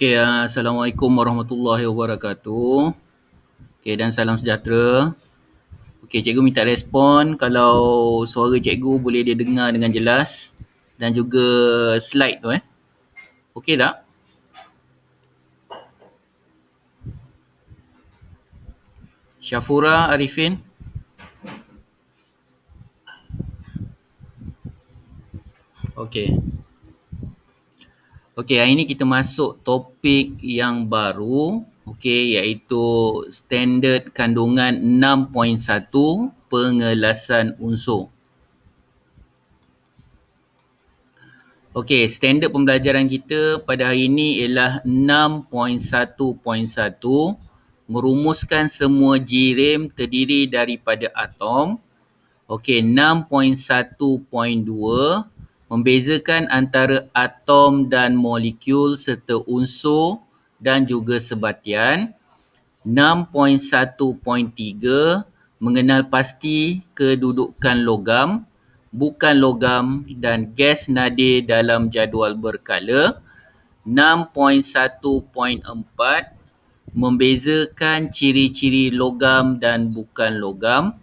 Okey, Assalamualaikum warahmatullahi wabarakatuh. Okey, dan salam sejahtera. Okey, cikgu minta respon kalau suara cikgu boleh dia dengar dengan jelas dan juga slide tu Okey tak? Syafura Arifin. Okey. Okey, hari ini kita masuk topik yang baru, okey, iaitu standard kandungan 6.1 pengelasan unsur. Okey, standard pembelajaran kita pada hari ini ialah 6.1.1, merumuskan semua jirim terdiri daripada atom. Okey, 6.1.2, membezakan antara atom dan molekul serta unsur dan juga sebatian. 6.1.3, mengenal pasti kedudukan logam, bukan logam dan gas nadir dalam jadual berkala. 6.1.4, membezakan ciri-ciri logam dan bukan logam.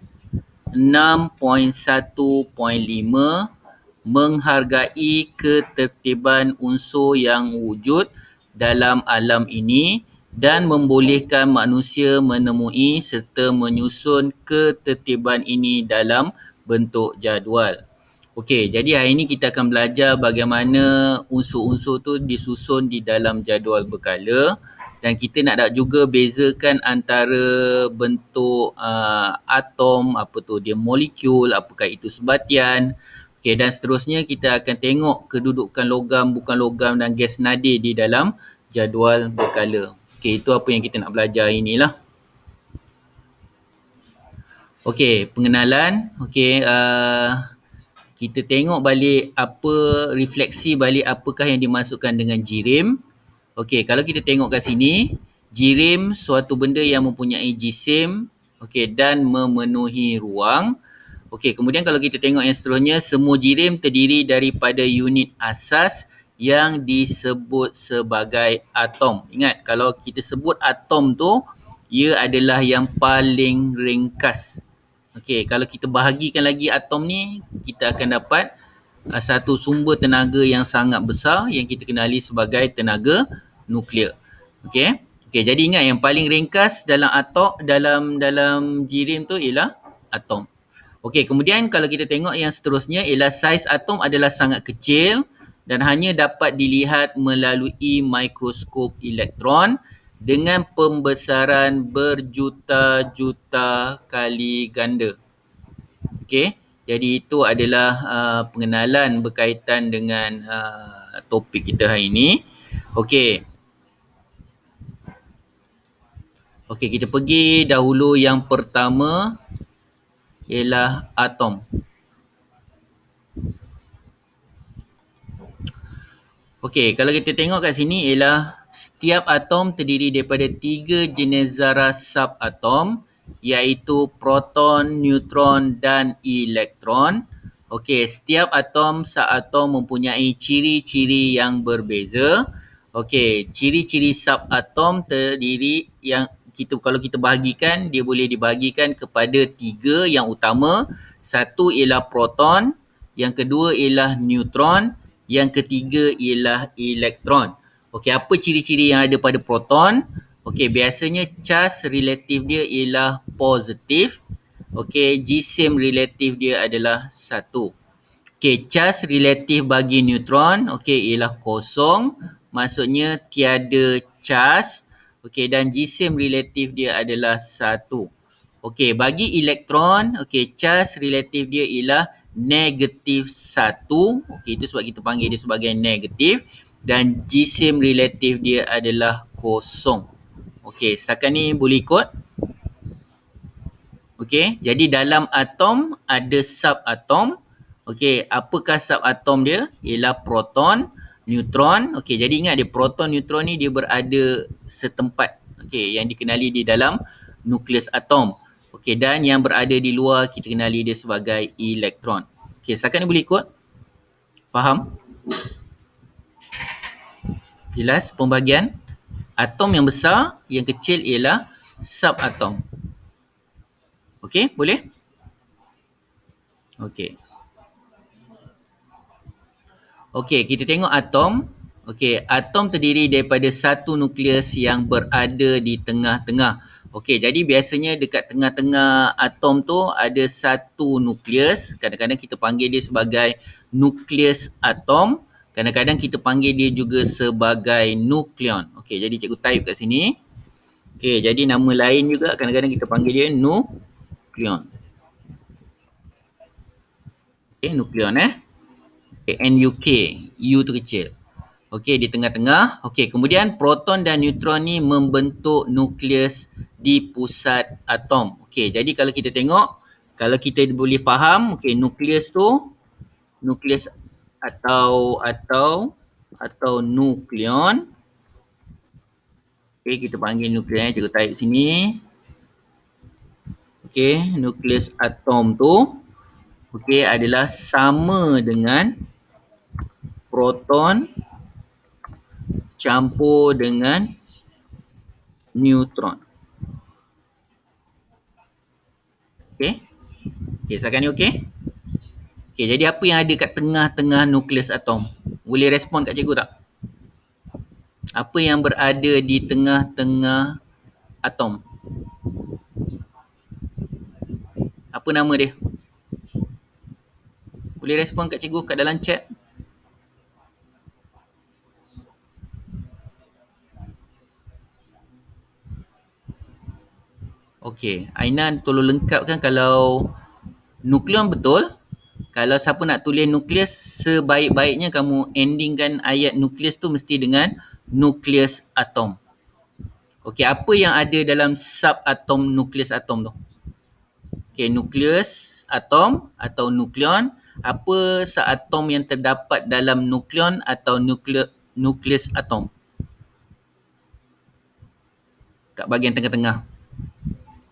6.1.5, menghargai ketertiban unsur yang wujud dalam alam ini dan membolehkan manusia menemui serta menyusun ketertiban ini dalam bentuk jadual. Okey, jadi hari ini kita akan belajar bagaimana unsur-unsur tu disusun di dalam jadual berkala, dan kita nak juga bezakan antara bentuk atom, apa tu dia molekul, apakah itu sebatian. Okey, dan seterusnya kita akan tengok kedudukan logam, bukan logam dan gas nadir di dalam jadual berkala. Okey, itu apa yang kita nak belajar hari inilah. Okey, pengenalan. Okey, kita tengok balik refleksi balik apakah yang dimasukkan dengan jirim. Okey, kalau kita tengok kat sini, jirim suatu benda yang mempunyai jisim, okey, dan memenuhi ruang. Okey, kemudian kalau kita tengok yang seterusnya, semua jirim terdiri daripada unit asas yang disebut sebagai atom. Ingat, kalau kita sebut atom tu, ia adalah yang paling ringkas. Okey, kalau kita bahagikan lagi atom ni, kita akan dapat satu sumber tenaga yang sangat besar yang kita kenali sebagai tenaga nuklear. Okey. Okey, jadi ingat yang paling ringkas dalam atom, dalam jirim tu ialah atom. Okey, kemudian kalau kita tengok yang seterusnya ialah saiz atom adalah sangat kecil dan hanya dapat dilihat melalui mikroskop elektron dengan pembesaran berjuta-juta kali ganda. Okey, jadi itu adalah pengenalan berkaitan dengan topik kita hari ini. Okey. Okey, kita pergi dahulu yang pertama ialah atom. Okey, kalau kita tengok kat sini ialah setiap atom terdiri daripada 3 jenis zarah subatom, iaitu proton, neutron dan elektron. Okey, setiap atom subatom mempunyai ciri-ciri yang berbeza. Okey, ciri-ciri subatom terdiri yang kalau kita bahagikan, dia boleh dibahagikan kepada 3 yang utama. Satu ialah proton, yang kedua ialah neutron, yang ketiga ialah elektron. Okey, apa ciri-ciri yang ada pada proton? Okey, biasanya charge relatif dia ialah positif. Okey, jisim relatif dia adalah 1. Okey, charge relatif bagi neutron, okey, ialah kosong. Maksudnya tiada charge. Okey, dan jisim relatif dia adalah 1. Okey, bagi elektron, okey, charge relatif dia ialah negatif 1. Okey, itu sebab kita panggil dia sebagai negatif. Dan jisim relatif dia adalah kosong. Okey, setakat ni boleh ikut? Okey, jadi dalam atom ada subatom. Okey, apakah subatom dia? Ialah proton, neutron. Okey, jadi ingat dia proton, neutron ni dia berada setempat. Okey, yang dikenali di dalam nukleus atom. Okey, dan yang berada di luar kita kenali dia sebagai elektron. Okey, setakat ni boleh ikut? Faham? Jelas pembagian? Atom yang besar, yang kecil ialah subatom. Okey, boleh? Okey. Okey, kita tengok atom. Okey, atom terdiri daripada satu nukleus yang berada di tengah-tengah. Okey, jadi biasanya dekat tengah-tengah atom tu ada satu nukleus. Kadang-kadang kita panggil dia sebagai nukleus atom. Kadang-kadang kita panggil dia juga sebagai nukleon. Okey, jadi cikgu type kat sini. Okey, jadi nama lain juga kadang-kadang kita panggil dia nukleon. Okey, nukleon Okay, NUK. U tu kecil. Okey, di tengah-tengah. Okey, kemudian proton dan neutron ni membentuk nukleus di pusat atom. Okey, jadi kalau kita tengok, kalau kita boleh faham, okey, nukleus tu, nukleus atau nukleon. Okey, kita panggil nukleon, cikgu type sini. Okey, nukleus atom tu, okey, adalah sama dengan proton campur dengan neutron. Okey. Okey, setakat ni okey? Okey, jadi apa yang ada kat tengah-tengah nukleus atom? Boleh respon kat cikgu tak? Apa yang berada di tengah-tengah atom? Apa nama dia? Boleh respon kat cikgu kat dalam chat? Okey, Aina tolong lengkapkan kalau nukleon betul. Kalau siapa nak tulis nukleus, sebaik-baiknya kamu endingkan ayat nukleus tu mesti dengan nukleus atom. Okey, apa yang ada dalam subatom nukleus atom tu? Okey, nukleus atom atau nukleon. Apa seatom yang terdapat dalam nukleon atau nukleus atom? Kat bahagian tengah-tengah.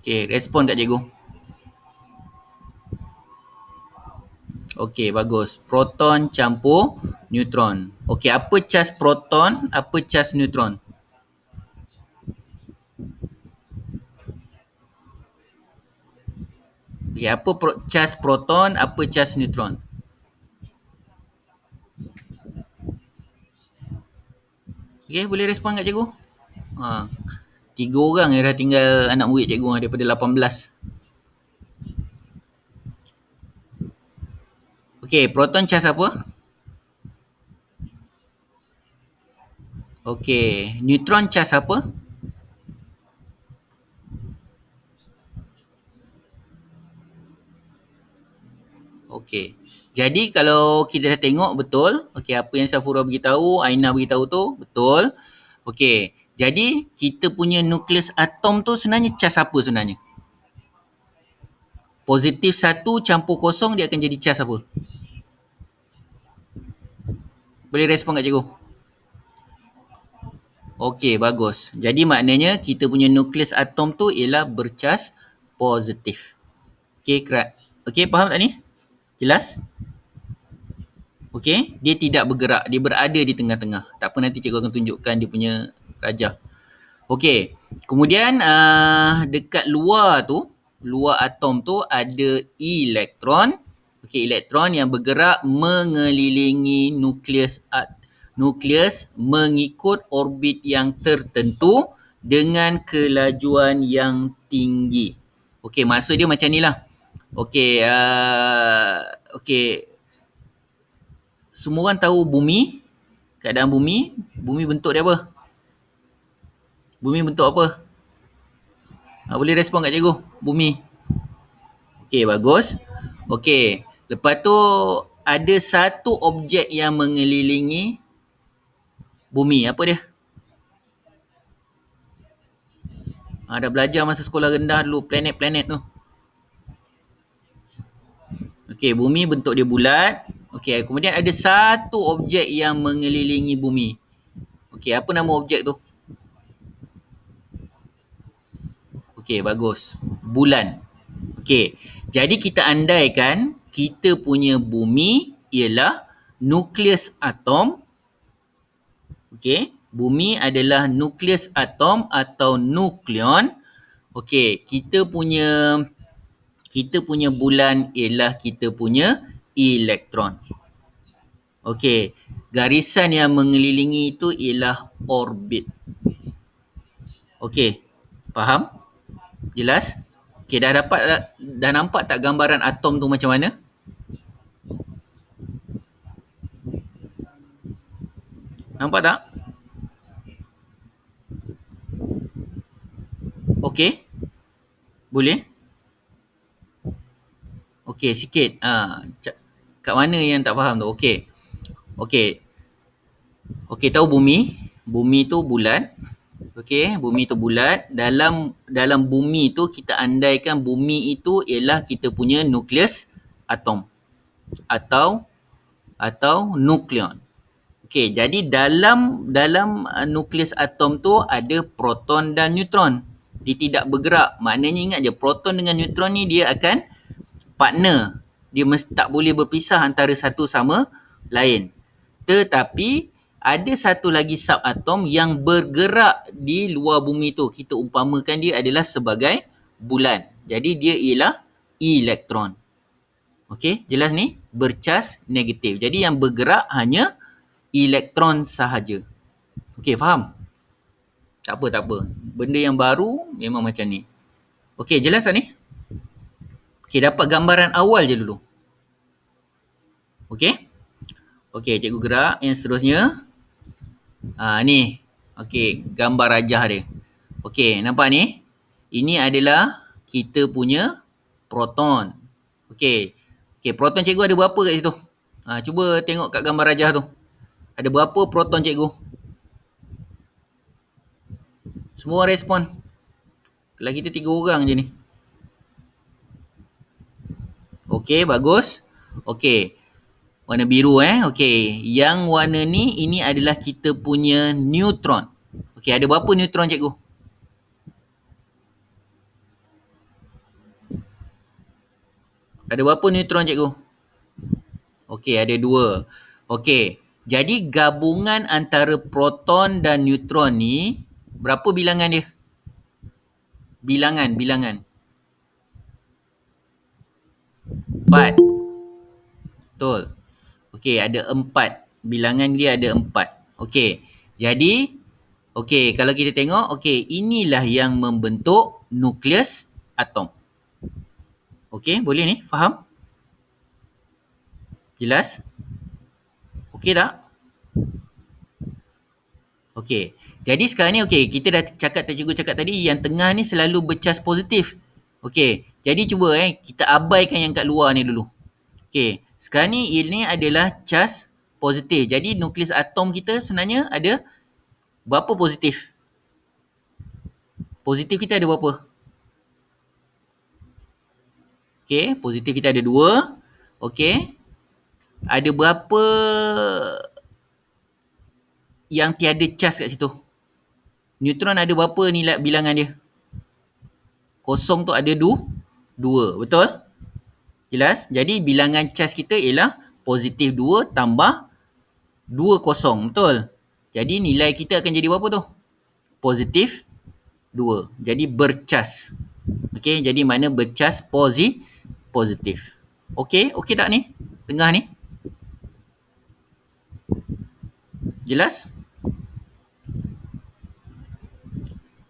Okey, respon kat cikgu. Okey, bagus. Proton campur neutron. Okey, apa cas proton, apa cas neutron? Okey, apa cas proton, apa cas neutron? Okey, boleh respon kat cikgu? Ha. 3 orang yang dah tinggal anak murid cikgu daripada 18. Okey, proton cas apa? Okey, neutron cas apa? Okey. Jadi kalau kita dah tengok betul, okey, apa yang Safura beritahu, Aina beritahu tu betul. Okey. Jadi kita punya nukleus atom tu sebenarnya cas apa sebenarnya? Positif 1 campur kosong dia akan jadi cas apa? Boleh respon kat cikgu? Okey, bagus. Jadi maknanya kita punya nukleus atom tu ialah bercas positif. Okey, okey, faham tak ni? Jelas? Okey, dia tidak bergerak, dia berada di tengah-tengah. Tak apa, nanti cikgu akan tunjukkan dia punya rajah. Okey, kemudian dekat luar tu, luar atom tu ada elektron. Okey, elektron yang bergerak mengelilingi nukleus mengikut orbit yang tertentu dengan kelajuan yang tinggi. Okey, maksud dia macam ni lah. Okey, okey, semua orang tahu bumi, keadaan bumi. Bumi bentuk dia apa? Bumi bentuk apa? Boleh respon kat cikgu? Bumi. Okey, bagus. Okey, lepas tu ada satu objek yang mengelilingi bumi. Apa dia? Dah belajar masa sekolah rendah dulu, planet-planet tu. Okey, bumi bentuk dia bulat. Okey, kemudian ada satu objek yang mengelilingi bumi. Okey, apa nama objek tu? Okey, bagus. Bulan. Okey, jadi kita andaikan kita punya bumi ialah nukleus atom. Okey, Bumi adalah nukleus atom atau nukleon. Okey, kita punya bulan ialah kita punya elektron. Okey, garisan yang mengelilingi itu ialah orbit. Okey, faham? Jelas? Okey, dah nampak tak gambaran atom tu macam mana? Nampak tak? Okey? Boleh? Okey, sikit. Kat mana yang tak faham tu? Okey. Okey. Okey, tahu bumi? Bumi tu bulat. Okey, bumi tu bulat. Dalam bumi tu kita andaikan bumi itu ialah kita punya nukleus atom atau nukleon. Okey, jadi dalam nukleus atom tu ada proton dan neutron. Dia tidak bergerak. Maknanya ingat je, proton dengan neutron ni dia akan partner. Dia tak boleh berpisah antara satu sama lain. Tetapi ada satu lagi subatom yang bergerak di luar bumi tu. Kita umpamakan dia adalah sebagai bulan. Jadi dia ialah elektron. Okey, jelas ni? Bercas negatif. Jadi yang bergerak hanya elektron sahaja. Okey, faham? Tak apa, tak apa. Benda yang baru memang macam ni. Okey, jelas tak ni? Okey, dapat gambaran awal je dulu. Okey? Okey, cikgu gerak. Yang seterusnya. Ni. Okey, gambar rajah dia. Okey, nampak ni? Ini adalah kita punya proton. Okey. Okey, proton cikgu ada berapa kat situ? Cuba tengok kat gambar rajah tu. Ada berapa proton cikgu? Semua respon. Kalau kita 3 orang je ni. Okey, bagus. Okey. Warna biru Okey. Yang warna ni, ini adalah kita punya neutron. Okey, ada berapa neutron cikgu? Ada berapa neutron cikgu? Okey, ada 2. Okey. Jadi gabungan antara proton dan neutron ni, berapa bilangan dia? Bilangan. 4. Betul. Okey, ada 4. Bilangan dia ada 4. Okey. Jadi, okey, kalau kita tengok, okey, inilah yang membentuk nukleus atom. Okey, boleh ni? Faham? Jelas? Okey tak? Okey. Jadi sekarang ni, okey, kita dah cikgu cakap tadi, yang tengah ni selalu bercas positif. Okey. Jadi cuba kita abaikan yang kat luar ni dulu. Okey. Sekarang ni ini adalah cas positif. Jadi nukleus atom kita sebenarnya ada berapa positif? Positif kita ada berapa? Okey, positif kita ada 2. Okey. Ada berapa yang tiada cas kat situ? Neutron ada berapa nilai bilangan dia? Kosong tu ada 2. Betul? Jelas? Jadi bilangan cas kita ialah positif 2 tambah 2 kosong. Betul? Jadi nilai kita akan jadi berapa tu? Positif 2. Jadi bercas. Okey, jadi mana bercas positif. Okey, okey tak ni? Tengah ni? Jelas?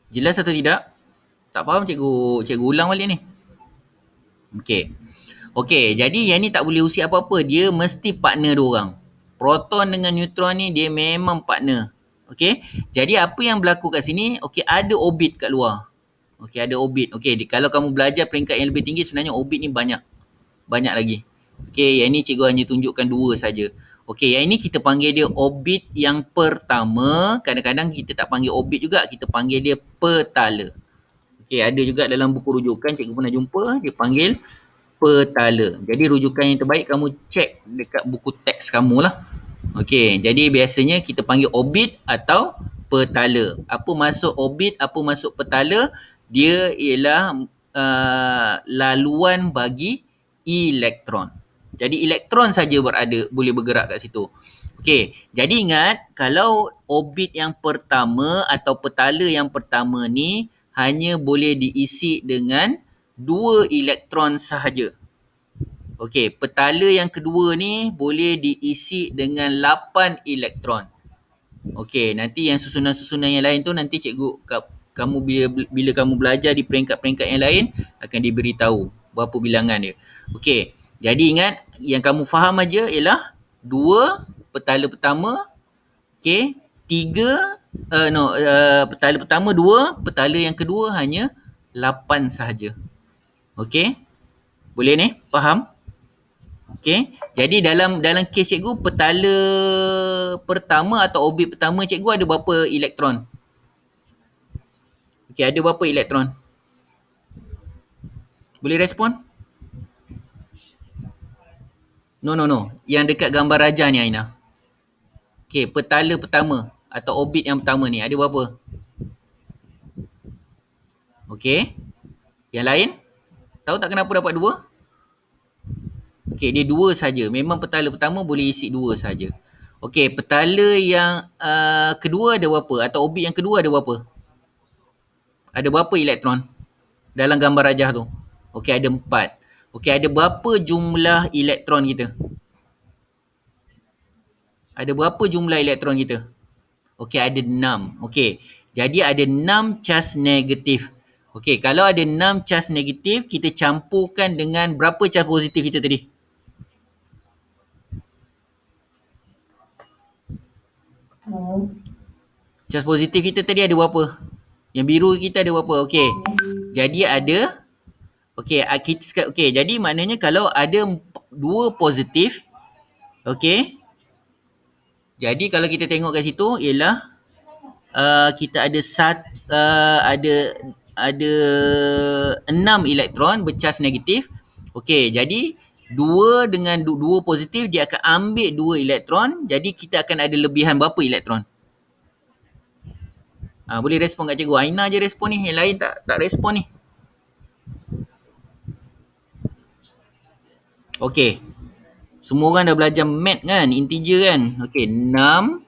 Jelas atau tidak? Tak faham cikgu ulang balik ni. Okey. Okey, jadi yang ni tak boleh usik apa-apa. Dia mesti partner dua orang. Proton dengan neutron ni dia memang partner. Okey. Jadi apa yang berlaku kat sini? Okey, ada orbit kat luar. Okey, ada orbit. Okey, kalau kamu belajar peringkat yang lebih tinggi sebenarnya orbit ni banyak. Banyak lagi. Okey, yang ni cikgu hanya tunjukkan 2 saja. Okey, yang ini kita panggil dia orbit yang pertama. Kadang-kadang kita tak panggil orbit juga, kita panggil dia petala. Okey, ada juga dalam buku rujukan cikgu pernah jumpa, dia panggil petala. Jadi rujukan yang terbaik kamu cek dekat buku teks kamu lah. Okey, jadi biasanya kita panggil orbit atau petala. Apa maksud orbit, apa maksud petala? Dia ialah laluan bagi elektron. Jadi elektron saja boleh bergerak kat situ. Okey, jadi ingat kalau orbit yang pertama atau petala yang pertama ni hanya boleh diisi dengan 2 elektron sahaja. Okey, petala yang kedua ni boleh diisi dengan 8 elektron. Okey, nanti yang susunan-susunan yang lain tu nanti cikgu kamu bila kamu belajar di peringkat-peringkat yang lain akan diberitahu berapa bilangan dia. Okey, jadi ingat yang kamu faham aja ialah 2 petala pertama, okey, 3 petala pertama 2, petala yang kedua hanya 8 sahaja. Okey? Boleh ni? Faham? Okey. Jadi dalam kes cikgu, petala pertama atau orbit pertama cikgu ada berapa elektron? Okey, ada berapa elektron? Boleh respon? No. Yang dekat gambar raja ni Aina. Okey, petala pertama atau orbit yang pertama ni ada berapa? Okey. Yang lain? Tahu tak kenapa dapat 2? Okey, dia 2 saja. Memang petala pertama boleh isi 2 saja. Okey, petala yang kedua ada berapa? Atau orbit yang kedua ada berapa? Ada berapa elektron dalam gambar rajah tu? Okey, ada 4. Okey, ada berapa jumlah elektron kita? Ada berapa jumlah elektron kita? Okey, ada 6. Okey, jadi ada 6 cas negatif. Okey, kalau ada 6 cas negatif, kita campurkan dengan berapa cas positif kita tadi? Cas positif kita tadi ada berapa? Yang biru kita ada berapa? Okey. Jadi ada okey, jadi maknanya kalau ada 2 positif, okey. Jadi kalau kita tengok kat situ ialah kita ada 6 elektron bercas negatif. Okey, jadi 2 dengan 2 positif dia akan ambil 2 elektron, jadi kita akan ada lebihan berapa elektron? Boleh respon kat cikgu. Aina je respon ni, yang lain tak respon ni. Okey. Semua orang dah belajar math kan, integer kan. Okey, 6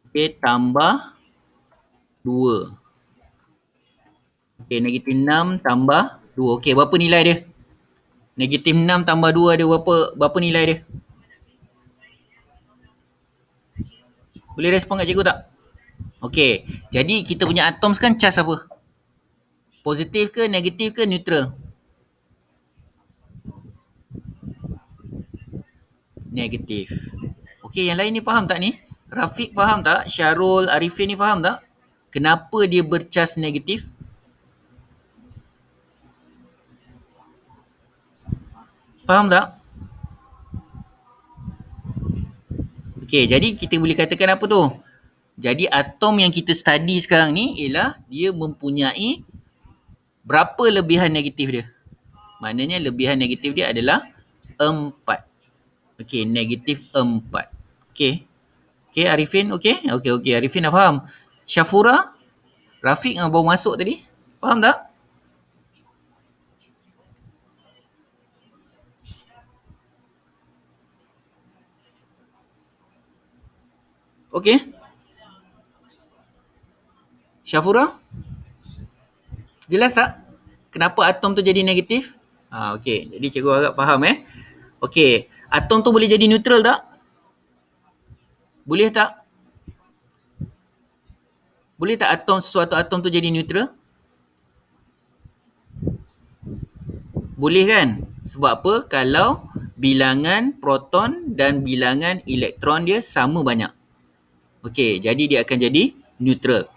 okey, tambah 2. Okey, negatif 6 tambah 2. Okey, berapa nilai dia? Negatif 6 tambah 2 ada berapa nilai dia? Boleh respon kat cikgu tak? Okey, jadi kita punya atom sekarang cas apa? Positif ke, negatif ke, neutral? Negatif. Okey, yang lain ni faham tak ni? Rafiq faham tak? Syarul, Arifin ni faham tak? Kenapa dia bercas negatif? Faham tak? Okey, jadi kita boleh katakan apa tu? Jadi atom yang kita study sekarang ni ialah dia mempunyai berapa lebihan negatif dia? Maknanya lebihan negatif dia adalah 4. Okey, negatif 4. Okey. Okey, Arifin okey? Okey, Arifin dah faham. Syafura, Rafiq yang baru masuk tadi, faham tak? Okey. Syafura? Jelas tak? Kenapa atom tu jadi negatif? Okey, jadi cikgu harap faham Okey, atom tu boleh jadi neutral tak? Boleh tak? Boleh tak sesuatu atom tu jadi neutral? Boleh kan? Sebab apa? Kalau bilangan proton dan bilangan elektron dia sama banyak. Okey, jadi dia akan jadi neutral.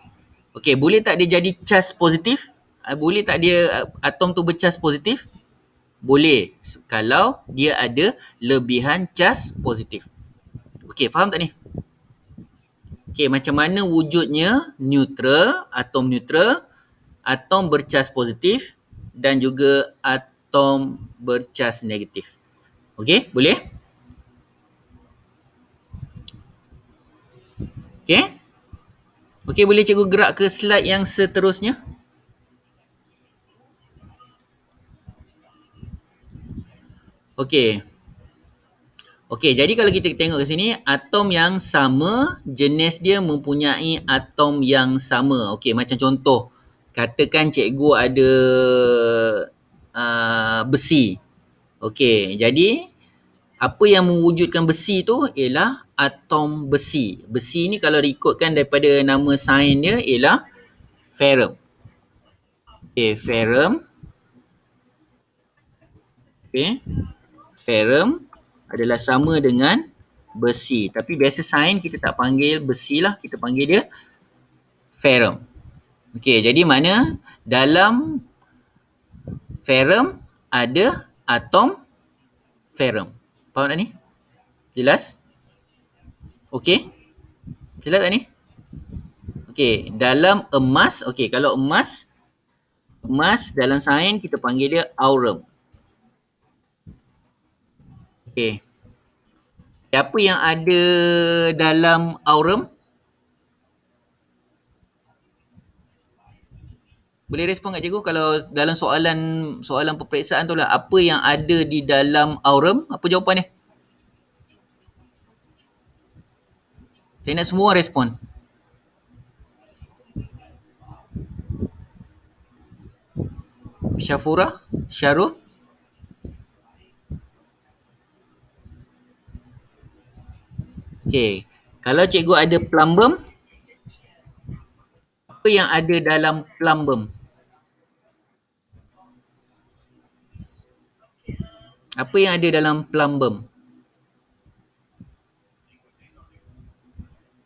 Okey, boleh tak dia jadi cas positif? Boleh tak dia atom tu bercas positif? Boleh. Kalau dia ada lebihan cas positif. Okey, faham tak ni? Okey, macam mana wujudnya neutral, atom bercas positif dan juga atom bercas negatif. Okey, boleh? Okey? Okey, boleh cikgu gerak ke slide yang seterusnya? Okey. Okey, jadi kalau kita tengok ke sini, atom yang sama, jenis dia mempunyai atom yang sama. Okey, macam contoh, katakan cikgu ada besi. Okey, jadi apa yang mewujudkan besi tu ialah atom besi. Besi ni kalau diikutkan daripada nama sains dia ialah ferrum. Okey, ferrum. Okey, ferrum adalah sama dengan besi. Tapi biasa sains kita tak panggil besi lah, kita panggil dia ferrum. Okey, jadi mana dalam ferrum ada atom ferrum. Faham tak ni? Jelas? Okey? Jelas tak ni? Okey, dalam emas, okey, kalau emas dalam sains kita panggil dia aurum. Okey. Apa yang ada dalam aurum? Boleh respon kat cikgu kalau dalam soalan peperiksaan tu lah, apa yang ada di dalam aurum? Apa jawapan dia? Saya nak semua respon. Syafura? Syarul? Okey. Kalau cikgu ada plumbum, apa yang ada dalam plumbum? Apa yang ada dalam plumbum?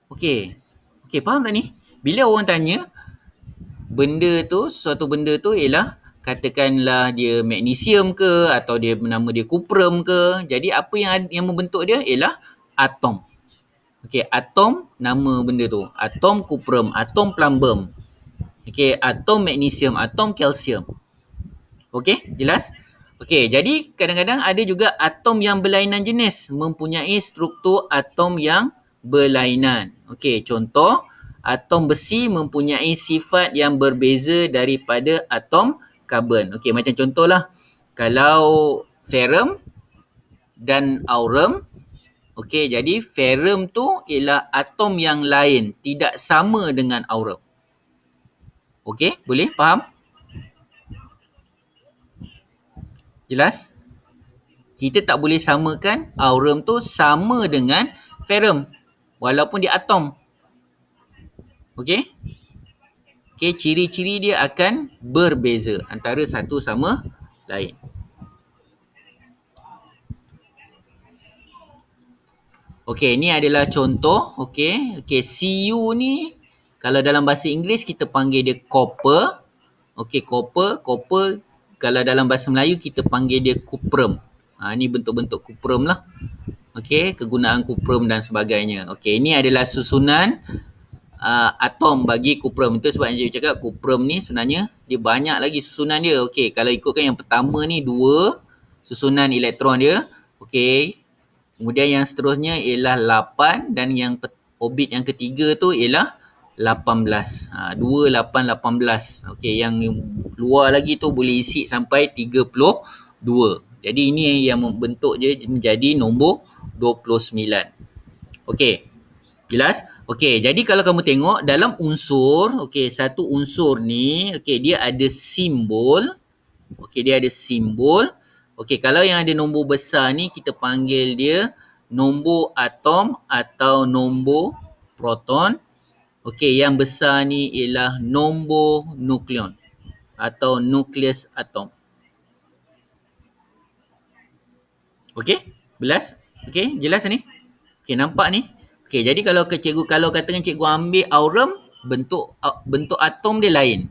Okey. Okey, faham tak ni? Bila orang tanya, suatu benda tu ialah katakanlah dia magnesium ke atau dia nama dia kuprum ke. Jadi apa yang membentuk dia ialah atom. Okey, atom nama benda tu. Atom kuprum, atom plumbum. Okey, atom magnesium, atom kalsium. Okey, jelas? Okey, jadi kadang-kadang ada juga atom yang berlainan jenis mempunyai struktur atom yang berlainan. Okey, contoh atom besi mempunyai sifat yang berbeza daripada atom karbon. Okey, macam contohlah kalau ferrum dan aurum. Okey, jadi ferrum tu ialah atom yang lain, tidak sama dengan aurum. Okey, boleh faham? Jelas? Kita tak boleh samakan aurum tu sama dengan ferrum walaupun dia atom. Okey? Okey, ciri-ciri dia akan berbeza antara satu sama lain. Okey, ni adalah contoh. Okey, Cu ni kalau dalam bahasa Inggeris kita panggil dia copper. Okey, copper kalau dalam bahasa Melayu kita panggil dia kuprum. Ni bentuk-bentuk kuprum lah. Okey, kegunaan kuprum dan sebagainya. Okey, ini adalah susunan atom bagi kuprum. Itu sebab yang saya cakap kuprum ni sebenarnya dia banyak lagi susunan dia. Okey, kalau ikutkan yang pertama ni 2 susunan elektron dia. Okey. Kemudian yang seterusnya ialah 8 dan yang orbit yang ketiga tu ialah 18. 2, 8, 18. Okey, yang luar lagi tu boleh isi sampai 32. Jadi ini yang membentuk dia menjadi nombor 29. Okey. Jelas? Okey, jadi kalau kamu tengok dalam unsur, okey, satu unsur ni, okey, dia ada simbol. Okey, dia ada simbol. Okey, kalau yang ada nombor besar ni kita panggil dia nombor atom atau nombor proton. Okey, yang besar ni ialah nombor nukleon atau nukleus atom. Okey, jelas? Okey, jelas ni? Okey, nampak ni? Okey, jadi kalau katakan cikgu ambil aurum, bentuk atom dia lain.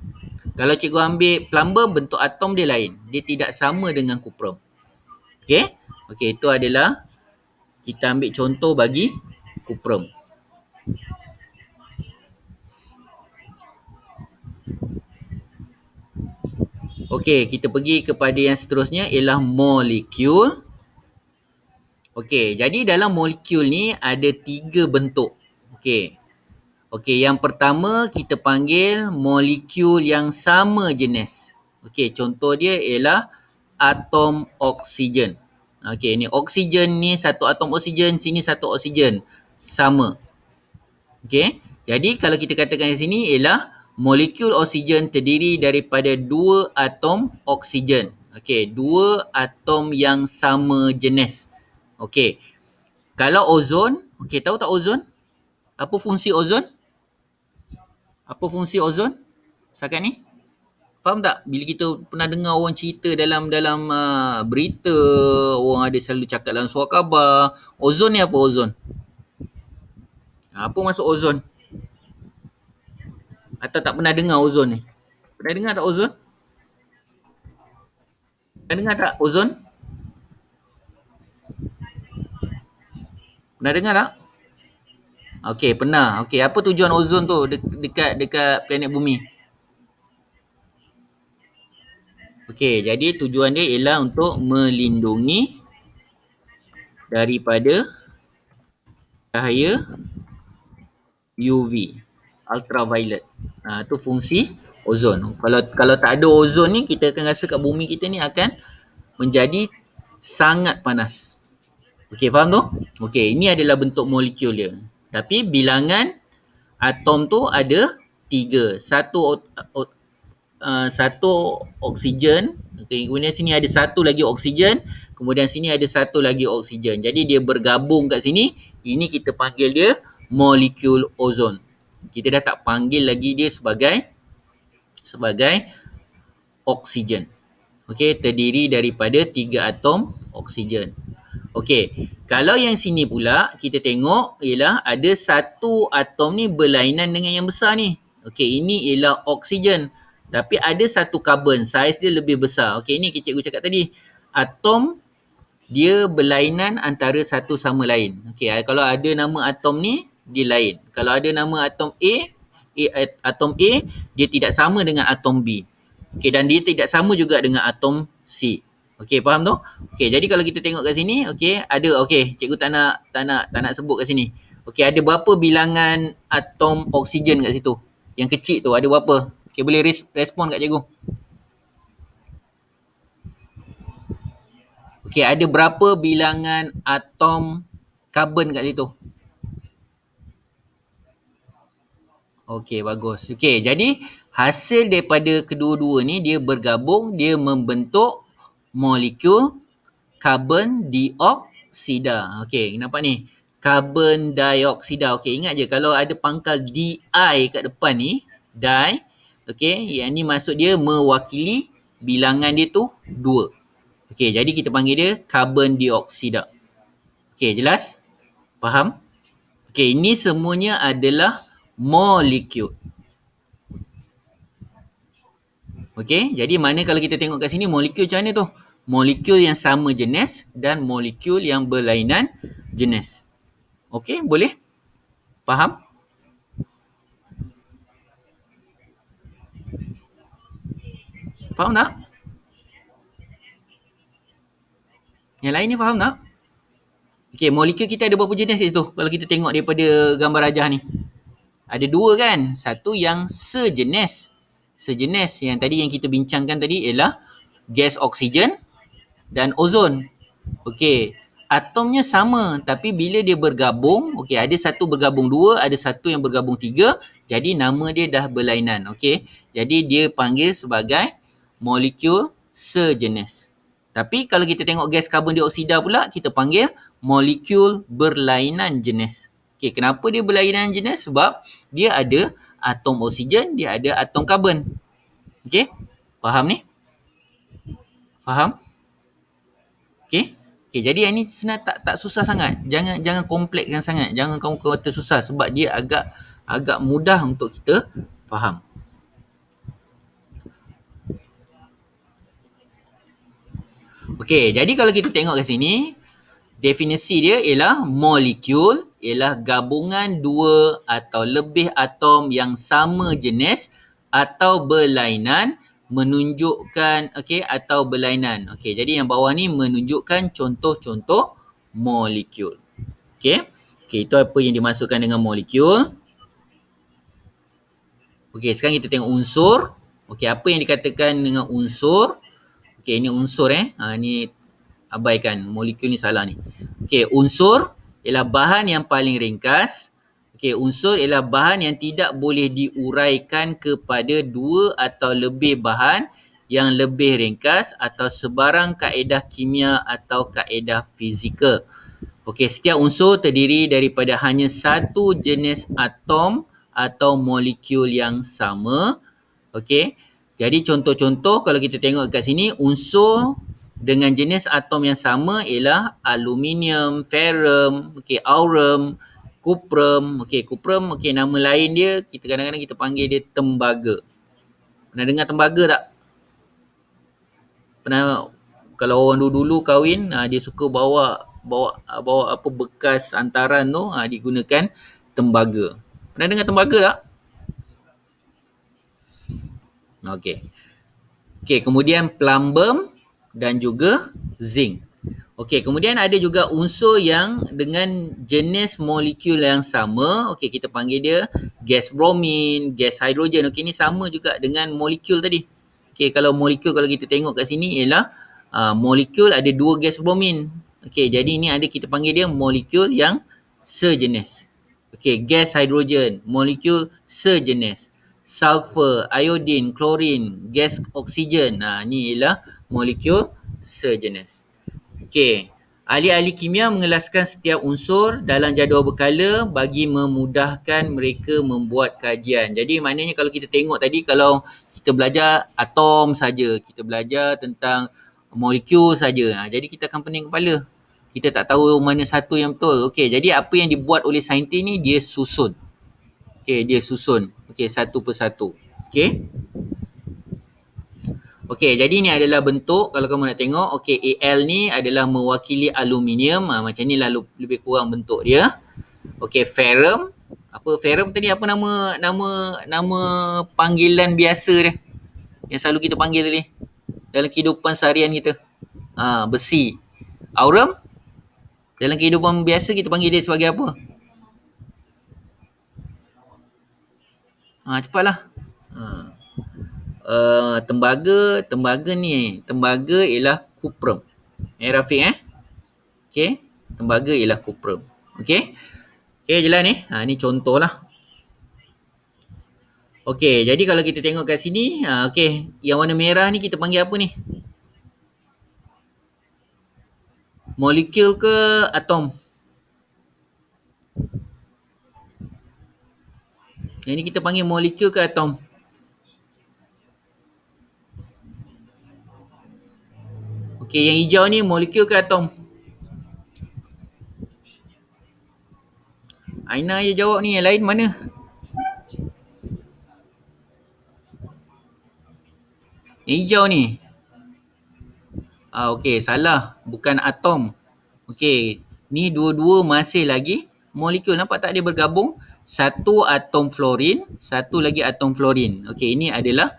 Kalau cikgu ambil plumbum, bentuk atom dia lain. Dia tidak sama dengan kuprum. Okey? Okey, itu adalah kita ambil contoh bagi kuprum. Okey, kita pergi kepada yang seterusnya ialah molekul. Okey, jadi dalam molekul ni ada 3 bentuk. Okey. Okey, yang pertama kita panggil molekul yang sama jenis. Okey, contoh dia ialah atom oksigen. Okey, ni oksigen ni satu atom oksigen, sini satu oksigen. Sama. Okey. Jadi kalau kita katakan di sini ialah molekul oksigen terdiri daripada dua atom oksigen. Okey, dua atom yang sama jenis. Okey. Kalau ozon, okey, tahu tak ozon? Apa fungsi ozon? Apa fungsi ozon? Setakat ni? Faham tak? Bila kita pernah dengar orang cerita dalam dalam berita, orang ada selalu cakap dalam surat khabar, ozon ni apa ozon? Apa maksud ozon? Atau tak pernah dengar ozon ni? Pernah dengar tak ozon? Pernah dengar tak ozon? Pernah dengar tak? Okey, pernah. Okey, apa tujuan ozon tu dekat planet bumi? Okey, jadi tujuan dia ialah untuk melindungi daripada cahaya UV, ultraviolet. Tu fungsi ozon. Kalau tak ada ozon ni, kita akan rasa kat bumi kita ni akan menjadi sangat panas. Okey, faham tu? Okey, ini adalah bentuk molekul dia. Tapi bilangan atom tu ada 3. Satu oksigen, okay, kemudian sini ada satu lagi oksigen, kemudian sini ada satu lagi oksigen. Jadi dia bergabung kat sini, ini kita panggil dia molekul ozon. Kita dah tak panggil lagi dia sebagai oksigen. Okey, terdiri daripada 3 atom oksigen. Okey, kalau yang sini pula kita tengok ialah ada satu atom ni berlainan dengan yang besar ni. Okey, ini ialah oksigen. Tapi ada satu karbon, saiz dia lebih besar. Okey, ini cikgu cakap tadi. Atom dia berlainan antara satu sama lain. Okey, kalau ada nama atom ni, dia lain. Kalau ada nama atom atom A, dia tidak sama dengan atom B. Okey, dan dia tidak sama juga dengan atom C. Okey, faham tu? Okey, jadi kalau kita tengok kat sini, okey, ada, okey, cikgu tak nak sebut kat sini. Okey, ada berapa bilangan atom oksigen kat situ? Yang kecil tu ada berapa? Okey, boleh respon kat cikgu. Okey, ada berapa bilangan atom karbon kat situ? Okey, bagus. Okey, jadi hasil daripada kedua-dua ni dia bergabung, dia membentuk molekul karbon dioksida. Okey, nampak ni? Karbon dioksida. Okey, ingat je kalau ada pangkal di kat depan ni, di, okey, yang ni maksud dia mewakili bilangan dia tu 2. Okey, jadi kita panggil dia karbon dioksida. Okey, jelas? Faham? Okey, ini semuanya adalah molekul. Okey, jadi mana kalau kita tengok kat sini molekul macam mana tu? Molekul yang sama jenis dan molekul yang berlainan jenis. Okey, boleh? Faham? Faham tak? Yang lain ni faham tak? Okey, molekul kita ada berapa jenis kat situ? Kalau kita tengok daripada gambar rajah ni. Ada 2 kan? Satu yang sejenis. Sejenis yang tadi yang kita bincangkan tadi ialah gas oksigen dan ozon. Okey, atomnya sama tapi bila dia bergabung, okey, ada satu bergabung 2, ada satu yang bergabung 3, jadi nama dia dah berlainan. Okey, jadi dia panggil sebagai molekul sejenis. Tapi kalau kita tengok gas karbon dioksida pula, kita panggil molekul berlainan jenis. Okey, kenapa dia berlainan jenis? Sebab dia ada atom oksigen, dia ada atom karbon. Okey, faham ni? Faham? Okey? Okey, jadi yang ni sebenarnya tak susah sangat. Jangan komplekskan sangat. Jangan kamu kata susah sebab dia agak mudah untuk kita faham. Okey, jadi kalau kita tengok kat sini, definisi dia ialah molekul ialah gabungan 2 atau lebih atom yang sama jenis atau berlainan menunjukkan, okey, atau berlainan. Okey, jadi yang bawah ni menunjukkan contoh-contoh molekul. Okey. Okey, itu apa yang dimasukkan dengan molekul. Okey, sekarang kita tengok unsur. Okey, apa yang dikatakan dengan unsur? Okey, ini unsur ni Abaikan, molekul ni salah ni. Okey, unsur ialah bahan yang paling ringkas. Okey, unsur ialah bahan yang tidak boleh diuraikan kepada dua atau lebih bahan yang lebih ringkas atau sebarang kaedah kimia atau kaedah fizikal. Okey, setiap unsur terdiri daripada hanya satu jenis atom atau molekul yang sama. Okey. Jadi contoh-contoh kalau kita tengok kat sini, unsur dengan jenis atom yang sama ialah aluminium, ferrum, okey, aurum, kuprum. Okey, kuprum, okey, nama lain dia kita kadang-kadang kita panggil dia tembaga. Pernah dengar tembaga tak? Pernah, kalau orang dulu-dulu kahwin, dia suka bawa apa bekas hantaran tu, digunakan tembaga. Pernah dengar tembaga tak? Okey. Okey, kemudian plumbum dan juga zinc. Okey, kemudian ada juga unsur yang dengan jenis molekul yang sama. Okey, kita panggil dia gas bromin, gas hidrogen. Okey, ni sama juga dengan molekul tadi. Okey, kalau molekul kalau kita tengok kat sini ialah molekul ada dua gas bromin. Okey, jadi ni ada kita panggil dia molekul yang sejenis. Okey, gas hidrogen, molekul sejenis. Sulfur, iodine, klorin, gas oksigen. Ni ialah molekul sejenis. Okey, ahli-ahli kimia mengelaskan setiap unsur dalam jadual berkala bagi memudahkan mereka membuat kajian. Jadi maknanya kalau kita tengok tadi, kalau kita belajar atom saja, kita belajar tentang molekul saja, jadi kita akan pening kepala. Kita tak tahu mana satu yang betul. Okey, jadi apa yang dibuat oleh saintis ni, dia susun. Okey, dia susun. Okey, satu persatu. Okey. Okey, jadi ni adalah bentuk kalau kamu nak tengok. Okey, Al ni adalah mewakili aluminium. Macam ni lah lebih kurang bentuk dia. Okey, ferrum. Apa ferrum tadi, apa nama panggilan biasa dia? Yang selalu kita panggil tadi dalam kehidupan seharian kita. Besi. Aurum. Dalam kehidupan biasa kita panggil dia sebagai apa? Cepatlah. Tembaga ni. Tembaga ialah kuprum. Rafiq Okey. Tembaga ialah kuprum. Okey. Okey, jelas ni. Ni contoh lah. Okey, jadi kalau kita tengok kat sini, okey, yang warna merah ni kita panggil apa ni? Molekul ke atom? Yang ni kita panggil molekul ke atom? Okey, yang hijau ni molekul ke atom? Aina je jawab ni, yang lain mana? Yang hijau ni. Okey, salah. Bukan atom. Okey, ni dua-dua masih lagi molekul. Nampak tak dia bergabung? Satu atom fluorin, satu lagi atom fluorin. Okey, ini adalah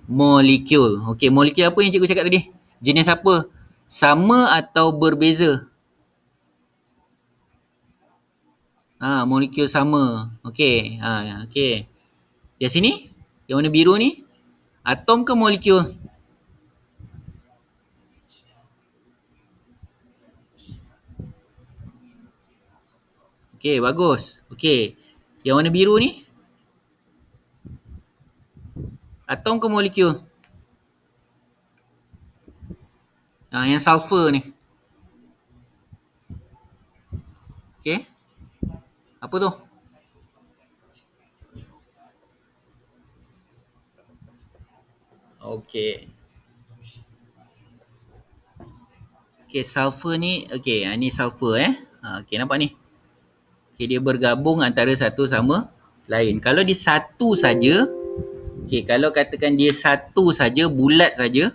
molekul. Okey, molekul apa yang cikgu cakap tadi? Jenis apa? Sama atau berbeza? Molekul sama. Okey. Okey. Di sini, yang warna biru ni, atom ke molekul? Okey, bagus. Okey. Yang warna biru ni? Atom ke molekul? Yang sulfur ni. Okey. Apa tu? Okey. Okey, sulfur ni, okey, ni sulfur okey, nampak ni. Okey, dia bergabung antara satu sama lain. Kalau dia satu saja, okey, kalau katakan dia satu saja, bulat saja,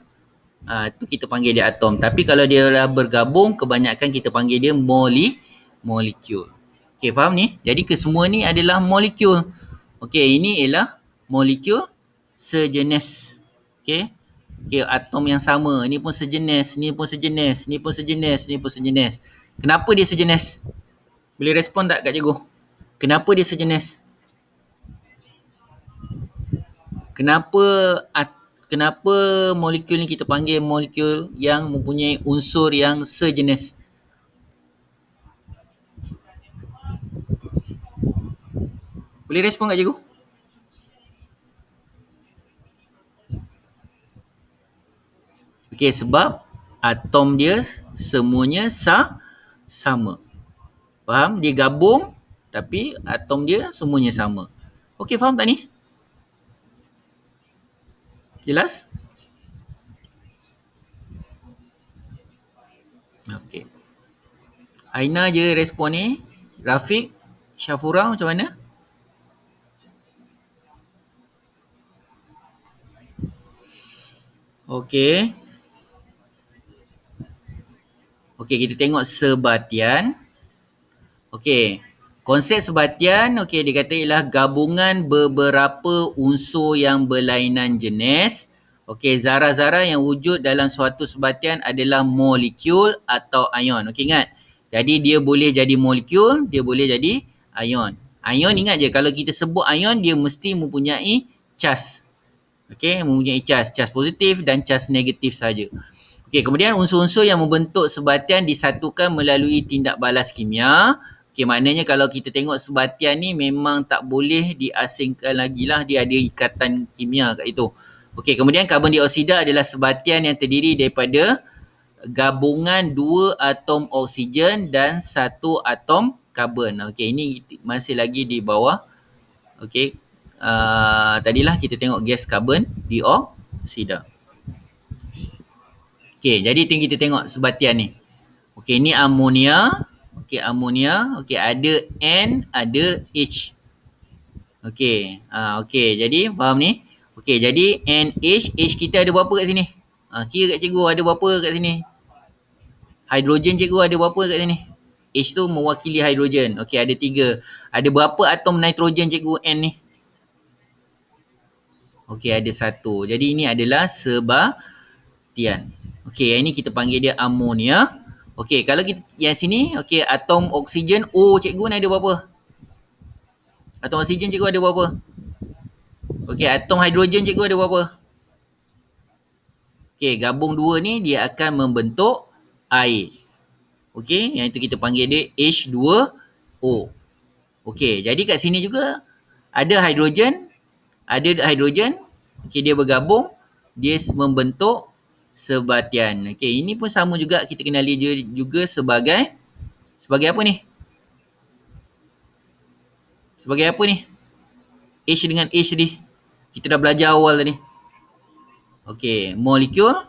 tu kita panggil dia atom. Tapi kalau dia dah bergabung, kebanyakan kita panggil dia molekul. Okey, faham ni? Jadi kesemua ni adalah molekul. Okey, ini ialah molekul sejenis. Okey. Okey, atom yang sama. Ni pun sejenis, ni pun sejenis, ni pun sejenis, ni pun sejenis. Kenapa dia sejenis? Boleh respon tak kat cikgu? Kenapa dia sejenis? Kenapa kenapa molekul ni kita panggil molekul yang mempunyai unsur yang sejenis? Boleh respon tak cikgu? Okey, sebab atom dia semuanya sama. Faham? Dia gabung tapi atom dia semuanya sama. Okey, faham tak ni? Jelas? Okey. Aina je respon ni. Rafiq, Syafura macam mana? Okey. Okey, kita tengok sebatian. Okey. Konsep sebatian, okey, dia kata ialah gabungan beberapa unsur yang berlainan jenis. Okey, zarah-zarah yang wujud dalam suatu sebatian adalah molekul atau ion. Okey, ingat. Jadi dia boleh jadi molekul, dia boleh jadi ion. Ion ingat je, kalau kita sebut ion, dia mesti mempunyai cas. Okey, mempunyai cas positif dan cas negatif saja. Okey, kemudian unsur-unsur yang membentuk sebatian disatukan melalui tindak balas kimia. Okey, maknanya kalau kita tengok sebatian ni memang tak boleh diasingkan lagi lah, dia ada ikatan kimia kat itu. Okey, kemudian karbon dioksida adalah sebatian yang terdiri daripada gabungan 2 atom oksigen dan 1 atom karbon. Okey, ini masih lagi di bawah. Okey, tadilah kita tengok gas karbon dioksida. Okey, jadi kita tengok sebatian ni. Okey, ni amonia. Okey, amonia. Okey, ada N, ada H. Okey, okey. Jadi, faham ni? Okey, jadi NH, H kita ada berapa kat sini? Kira kat cikgu ada berapa kat sini? Hidrogen cikgu ada berapa kat sini? H tu mewakili hidrogen. Okey, ada 3. Ada berapa atom nitrogen cikgu N ni? Okey, ada 1. Jadi, ini adalah sebatian. Okey, yang ini kita panggil dia amonia. Okey, kalau kita yang sini, okey, atom oksigen O cikgu ni ada berapa? Atom oksigen cikgu ada berapa? Okey, atom hidrogen cikgu ada berapa? Okey, gabung dua ni dia akan membentuk air. Okey, yang itu kita panggil dia H2O. Okey, jadi kat sini juga ada hidrogen. Okey, dia bergabung, dia membentuk sebatian. Okey, ini pun sama juga, kita kenali dia juga sebagai apa ni? Sebagai apa ni? H dengan H tadi. Kita dah belajar awal tadi. Okey, molekul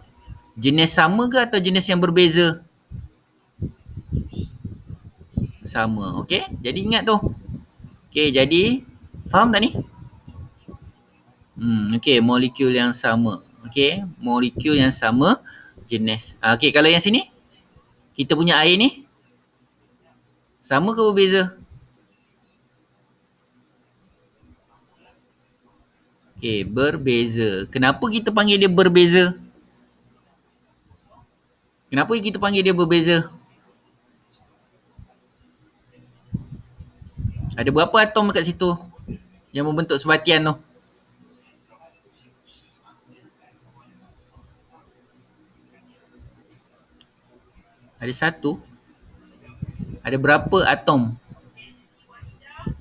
jenis sama ke atau jenis yang berbeza? Sama. Okey, jadi ingat tu. Okey, jadi faham tak ni? Okey, molekul yang sama. Okey, molekul yang sama jenis. Okey, kalau yang sini, kita punya air ni, sama ke berbeza? Okey, berbeza. Kenapa kita panggil dia berbeza? Kenapa kita panggil dia berbeza? Ada berapa atom kat situ yang membentuk sebatian tu? Ada 1. Ada berapa atom?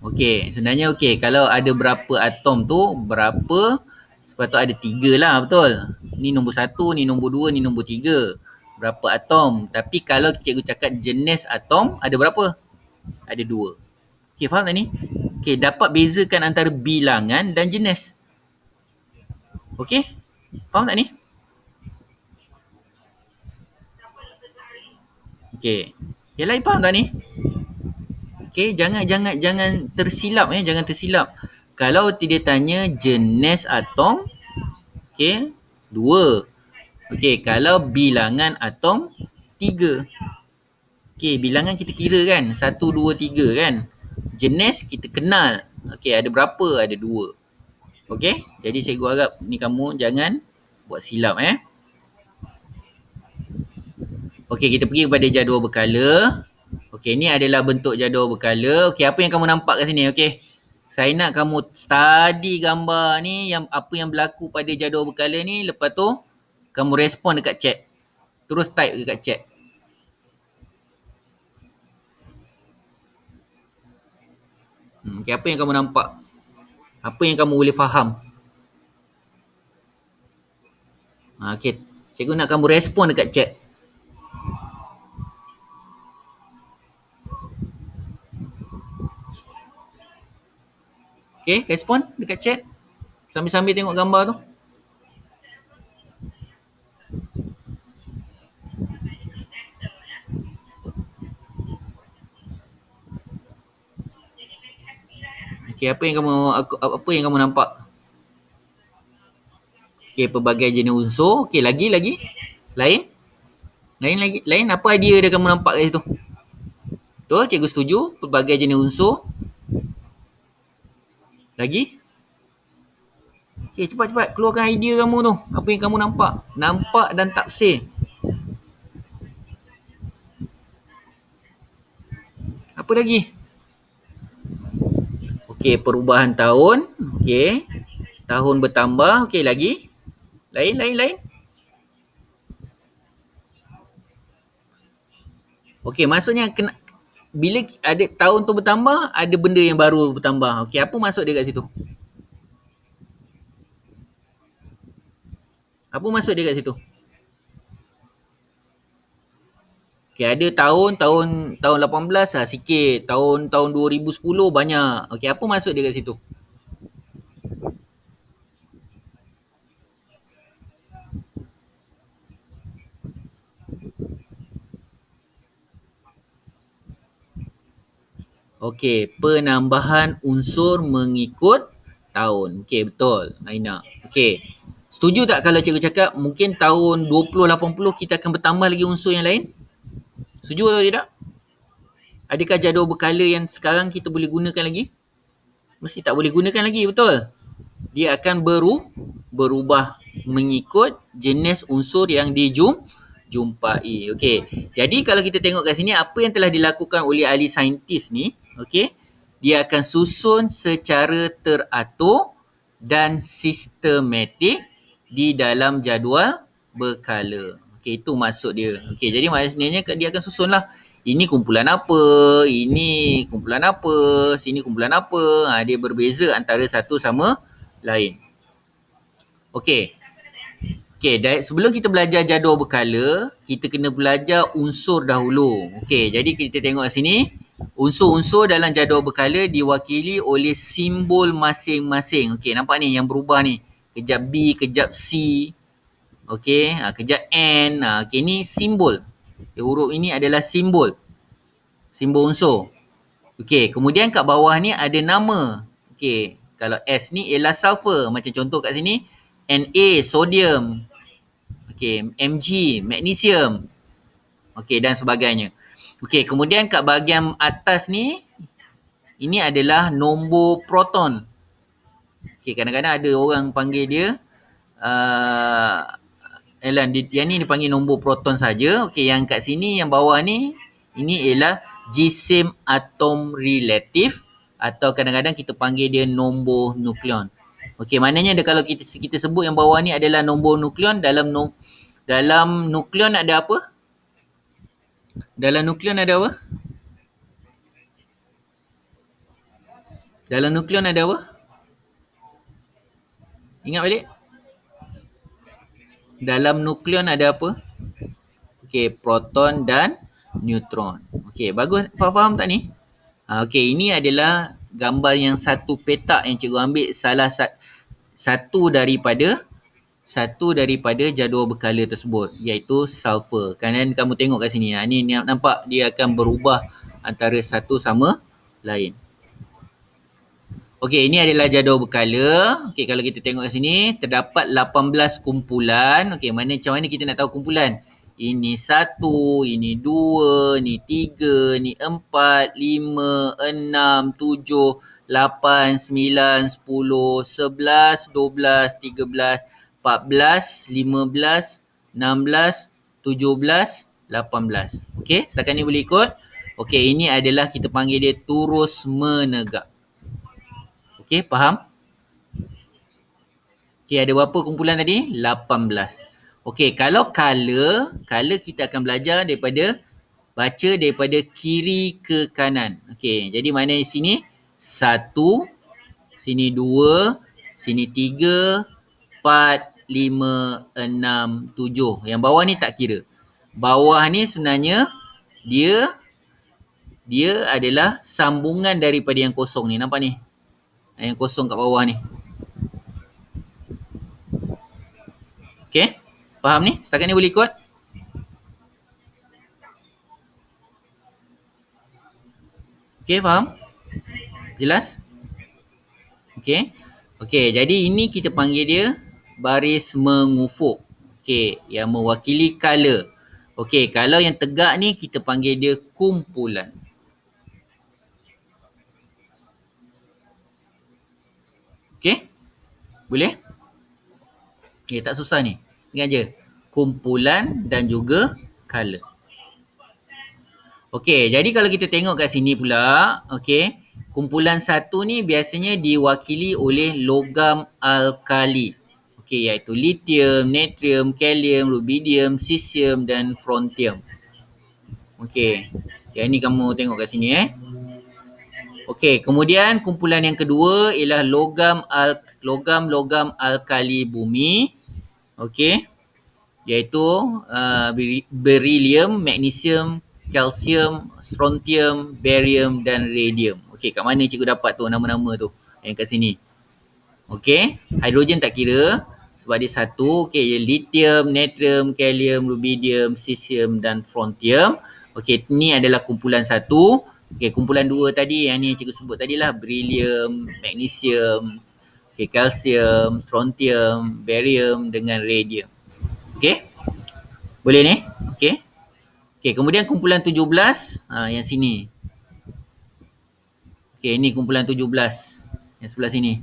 Okey, sebenarnya okey. Kalau ada berapa atom tu, berapa? Sepatutnya ada 3 lah, betul? Ni nombor 1, ni nombor 2, ni nombor 3. Berapa atom? Tapi kalau cikgu cakap jenis atom, ada berapa? Ada 2. Okey, faham tak ni? Okey, dapat bezakan antara bilangan dan jenis. Okey? Faham tak ni? Okey. Yang lain faham tak ni? Okey, jangan tersilap jangan tersilap. Kalau dia tanya jenis atom, okey, 2. Okey, kalau bilangan atom 3. Okey, bilangan kita kira kan, 1 2 3 kan. Jenis kita kenal. Okey, ada berapa? Ada 2. Okey, jadi cikgu harap ni kamu jangan buat silap Okey, kita pergi kepada jadual berkala. Okey, ni adalah bentuk jadual berkala. Okey, apa yang kamu nampak kat sini? Okey. Saya nak kamu study gambar ni, yang apa yang berlaku pada jadual berkala ni. Lepas tu, kamu respon dekat chat. Terus type dekat chat. Okay, apa yang kamu nampak? Apa yang kamu boleh faham? Okay, cikgu nak kamu respon dekat chat. Okay, respon dekat chat. Sambil-sambil tengok gambar tu. Okay, apa yang kamu nampak? Okay, pelbagai jenis unsur. Okay, lagi? Lain? Lain apa idea dia kamu nampak kat situ? Betul, cikgu setuju. Pelbagai jenis unsur. Lagi? Okay, cepat-cepat keluarkan idea kamu tu. Apa yang kamu nampak? Nampak dan taksir. Apa lagi? Okay, perubahan tahun. Okay. Tahun bertambah. Okay, lagi? Lain? Okay, maksudnya bila ada tahun tu bertambah, ada benda yang baru bertambah. Okay, apa maksud dia kat situ? Apa maksud dia kat situ? Okay, ada tahun 18 lah sikit. Tahun 2010 banyak. Okay, apa maksud dia kat situ? Okey, penambahan unsur mengikut tahun. Okey, betul, Aina. Okey. Setuju tak kalau cikgu cakap mungkin tahun 2080 kita akan bertambah lagi unsur yang lain? Setuju atau tidak? Adakah jadual berkala yang sekarang kita boleh gunakan lagi? Mesti tak boleh gunakan lagi, betul? Dia akan berubah mengikut jenis unsur yang dijumpai. Okey. Jadi kalau kita tengok kat sini apa yang telah dilakukan oleh ahli saintis ni, okey, dia akan susun secara teratur dan sistematik di dalam jadual berkala. Okey, itu maksud dia. Okey, jadi maknanya dia akan susunlah. Ini kumpulan apa, ini kumpulan apa, sini kumpulan apa. Dia berbeza antara satu sama lain. Okey. Okey, sebelum kita belajar jadual berkala, kita kena belajar unsur dahulu. Okey, jadi kita tengok sini. Unsur-unsur dalam jadual berkala diwakili oleh simbol masing-masing. Okey, nampak ni yang berubah ni. Kejap B, kejap C. Okey, kejap N. Okey, ni simbol. Huruf ini adalah simbol. Simbol unsur. Okey, kemudian kat bawah ni ada nama. Okey, kalau S ni ialah sulfur. Macam contoh kat sini. Na, sodium. Okey, Mg, magnesium. Okey, dan sebagainya. Okey, kemudian kat bahagian atas ni, ini adalah nombor proton. Okey, kadang-kadang ada orang panggil dia, yang ni dipanggil nombor proton saja. Okey, yang kat sini, yang bawah ni, ini ialah jisim atom relatif atau kadang-kadang kita panggil dia nombor nukleon. Okey, maknanya kalau kita sebut yang bawah ni adalah nombor nukleon, dalam nukleon ada apa? Dalam nukleon ada apa? Dalam nukleon ada apa? Ingat balik? Dalam nukleon ada apa? Okey, proton dan neutron. Okey, bagus. Faham tak ni? Okey, ini adalah gambar yang satu petak yang cikgu ambil salah satu daripada jadual berkala tersebut, iaitu sulfur. Kan kamu tengok kat sini. Ni nampak dia akan berubah antara satu sama lain. Okey, ini adalah jadual berkala. Okey, kalau kita tengok kat sini, terdapat 18 kumpulan. Okey, macam mana kita nak tahu kumpulan? Ini 1, ini 2, ini 3, ini 4, 5, 6, 7, 8, 9, 10, 11, 12, 13, 14, 15, 16, 17, 18. Okey, setakat ni boleh ikut? Okey, ini adalah kita panggil dia turus menegak. Okey, faham? Okey, ada berapa kumpulan tadi? 18. Okey, kalau color kita akan belajar daripada baca daripada kiri ke kanan. Okey, jadi mana di sini? 1, sini 2, sini 3, 4, 5, 6, 7. Yang bawah ni tak kira. Bawah ni sebenarnya dia dia adalah sambungan daripada yang kosong ni. Nampak ni? Yang kosong kat bawah ni. Okey? Faham ni? Setakat ni boleh ikut? Okey, faham? Jelas? Okey. Okey, jadi ini kita panggil dia baris mengufuk. Okey, yang mewakili color. Okey, kalau yang tegak ni kita panggil dia kumpulan. Okey? Boleh? Okey, tak susah ni. Ingat je. Kumpulan dan juga color. Okey, jadi kalau kita tengok kat sini pula, okey, kumpulan satu ni biasanya diwakili oleh logam alkali. Okey, iaitu lithium, natrium, kalium, rubidium, cesium dan strontium. Okey, yang ni kamu tengok kat sini Okey, kemudian kumpulan yang kedua ialah logam alkali bumi. Okey, iaitu beryllium, magnesium, kalsium, strontium, barium dan radium. Okey, kat mana cikgu dapat tu nama-nama tu yang kat sini? Okey, hidrogen tak kira sebab dia satu. Okey, lithium, natrium, kalium, rubidium, cesium dan strontium. Okey, ni adalah kumpulan satu. Okey, kumpulan dua tadi yang ni cikgu sebut tadi lah, beryllium, magnesium, okey, kalsium, strontium, barium dengan radium. Okey? Boleh ni? Okey. Okey, kemudian kumpulan 17, yang sini. Okey, ni kumpulan 17. Yang sebelah sini.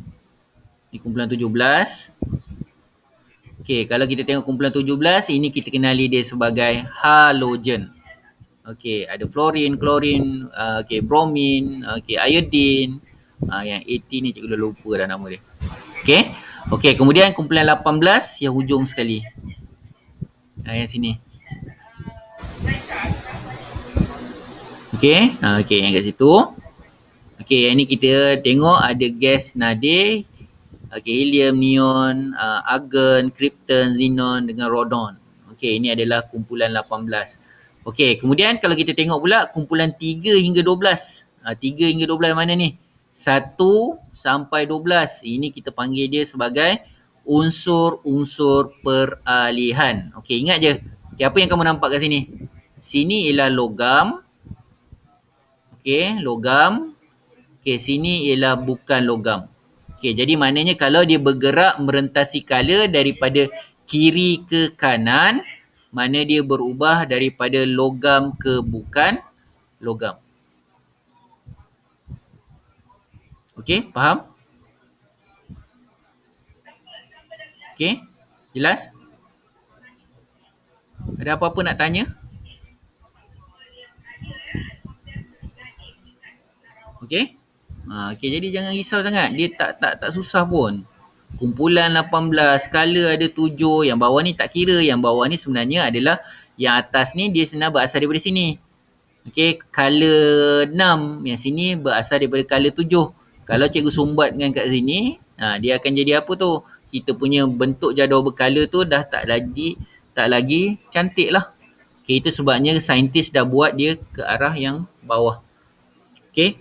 Ni kumpulan 17. Okey, kalau kita tengok kumpulan 17, ini kita kenali dia sebagai halogen. Okey, ada fluorine, klorin, okey, bromin, okey, iodine. Yang 80 ni cikgu dah lupa dah nama dia. Okey. Okey, kemudian kumpulan 18 yang hujung sekali. Yang sini. Okey, okey yang kat situ. Okey, yang ni kita tengok ada gas nadir. Okey, helium, neon, argon, krypton, xenon dengan radon. Okey, ini adalah kumpulan 18. Okey, kemudian kalau kita tengok pula kumpulan 3 hingga 12. 3 hingga 12 mana ni? 1 sampai 12. Ini kita panggil dia sebagai unsur-unsur peralihan. Okey, ingat je. Okay, apa yang kamu nampak kat sini? Sini ialah logam. Okey, logam. Okey, sini ialah bukan logam. Okey, jadi maknanya kalau dia bergerak merentasi color daripada kiri ke kanan, mana dia berubah daripada logam ke bukan logam. Okey, faham? Okey, jelas? Ada apa-apa nak tanya? Okey? Okey, jadi jangan risau sangat. Dia tak susah pun. Kumpulan 18, skala ada 7, yang bawah ni tak kira. Yang bawah ni sebenarnya adalah yang atas ni dia sebenarnya berasal daripada sini. Okey, color 6, yang sini berasal daripada color 7. Kalau cikgu sumbatkan kat sini, dia akan jadi apa tu? Kita punya bentuk jadual berkala tu dah tak lagi cantik lah. Okey, itu sebabnya saintis dah buat dia ke arah yang bawah. Okey,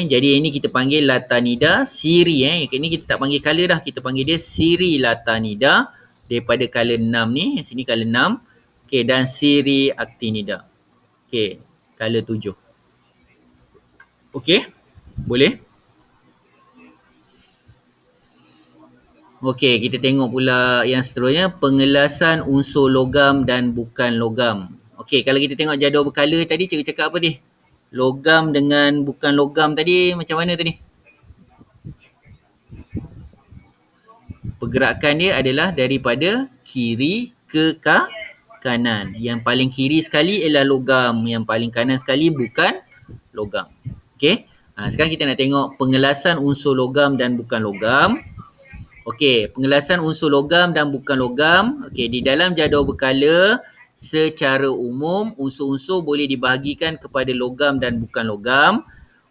jadi ini kita panggil latanida siri Ini kita tak panggil color dah, kita panggil dia siri latanida daripada color 6 ni, sini color 6. Okey, dan siri actinida. Okey, color 7. Okey, boleh? Okey, kita tengok pula yang seterusnya, pengelasan unsur logam dan bukan logam. Okey, kalau kita tengok jadual berkala tadi, cikgu cakap apa ni? Logam dengan bukan logam tadi macam mana tadi? Pergerakan dia adalah daripada kiri ke kanan. Yang paling kiri sekali ialah logam, yang paling kanan sekali bukan logam. Okey? Sekarang kita nak tengok pengelasan unsur logam dan bukan logam. Okey, pengelasan unsur logam dan bukan logam. Okey, di dalam jadual berkala, secara umum unsur-unsur boleh dibahagikan kepada logam dan bukan logam.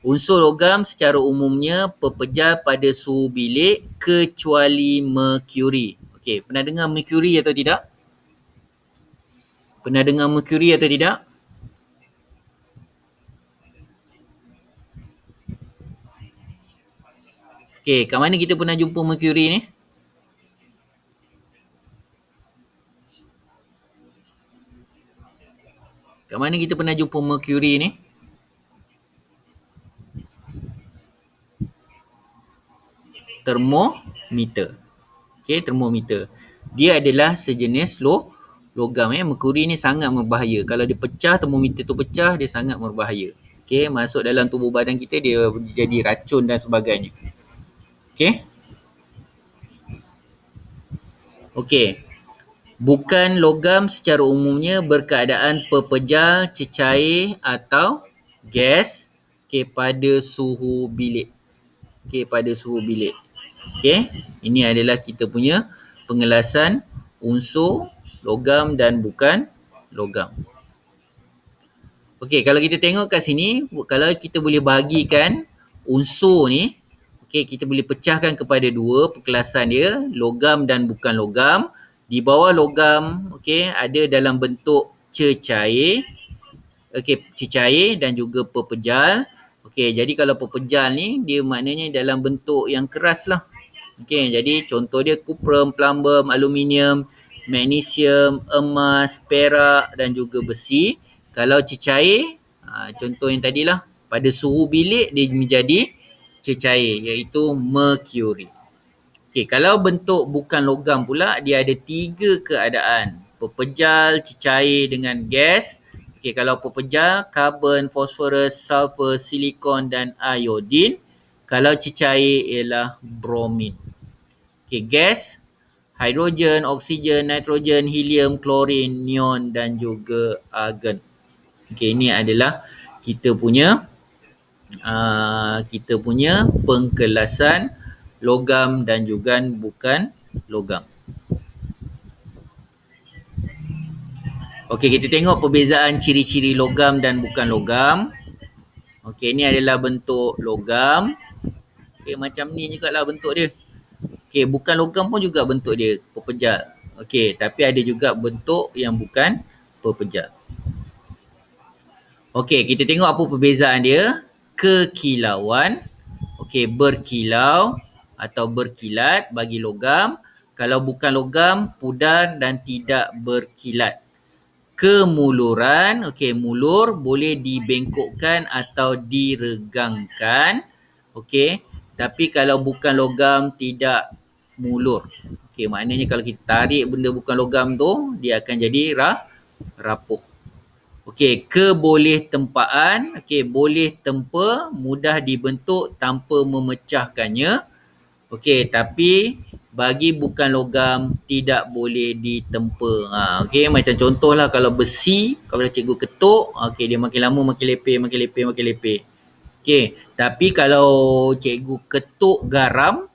Unsur logam secara umumnya pepejal pada suhu bilik kecuali merkuri. Okey, pernah dengar merkuri atau tidak? Pernah dengar merkuri atau tidak? Okey, kat mana kita pernah jumpa merkuri ni? Kat mana kita pernah jumpa merkuri ni? Termometer. Okey, termometer. Dia adalah sejenis logam. Merkuri ni sangat berbahaya. Kalau dia pecah, termometer tu pecah, dia sangat berbahaya. Okey, masuk dalam tubuh badan kita, dia jadi racun dan sebagainya. Okey. Okey. Bukan logam secara umumnya berkeadaan pepejal, cecair atau gas, okey, pada suhu bilik. Okey, pada suhu bilik. Okey, ini adalah kita punya pengelasan unsur logam dan bukan logam. Okey, kalau kita tengok kat sini, kalau kita boleh bahagikan unsur ni, okey, kita boleh pecahkan kepada dua perkelasan dia, logam dan bukan logam. Di bawah logam, okey, ada dalam bentuk cecair, okey, cecair dan juga pepejal. Okey, jadi kalau pepejal ni, dia maknanya dalam bentuk yang keras lah. Okey, jadi contoh dia kuprum, plumbum, aluminium, magnesium, emas, perak dan juga besi. Kalau cecair, contoh yang tadilah, pada suhu bilik dia menjadi cecair, iaitu merkuri. Okey, kalau bentuk bukan logam pula, dia ada 3 keadaan. Pepejal, cecair dengan gas. Okey, kalau pepejal, karbon, fosforus, sulfur, silikon dan iodin. Kalau cecair ialah bromin. Okey, gas, hidrogen, oksigen, nitrogen, helium, klorin, neon dan juga argon. Okey, ini adalah kita punya pengkelasan logam dan juga bukan logam. Okey, kita tengok perbezaan ciri-ciri logam dan bukan logam. Okey, ini adalah bentuk logam. Okey, macam ni jugalah bentuk dia. Okey, bukan logam pun juga bentuk dia, pepejal. Okey, tapi ada juga bentuk yang bukan pepejal. Okey, kita tengok apa perbezaan dia. Kekilauan. Okey, berkilau atau berkilat bagi logam. Kalau bukan logam, pudar dan tidak berkilat. Kemuluran, okey, mulur boleh dibengkokkan atau diregangkan. Okey, tapi kalau bukan logam tidak mulur. Okey, maknanya kalau kita tarik benda bukan logam tu, dia akan jadi rapuh. Okey, keboleh tempaan, okey, boleh tempa, mudah dibentuk tanpa memecahkannya. Okey, tapi bagi bukan logam tidak boleh ditempa. Okey, macam contohlah kalau besi, kalau cikgu ketuk, okey, dia makin lama makin lepeh, makin lepeh, makin lepeh. Okey, tapi kalau cikgu ketuk garam,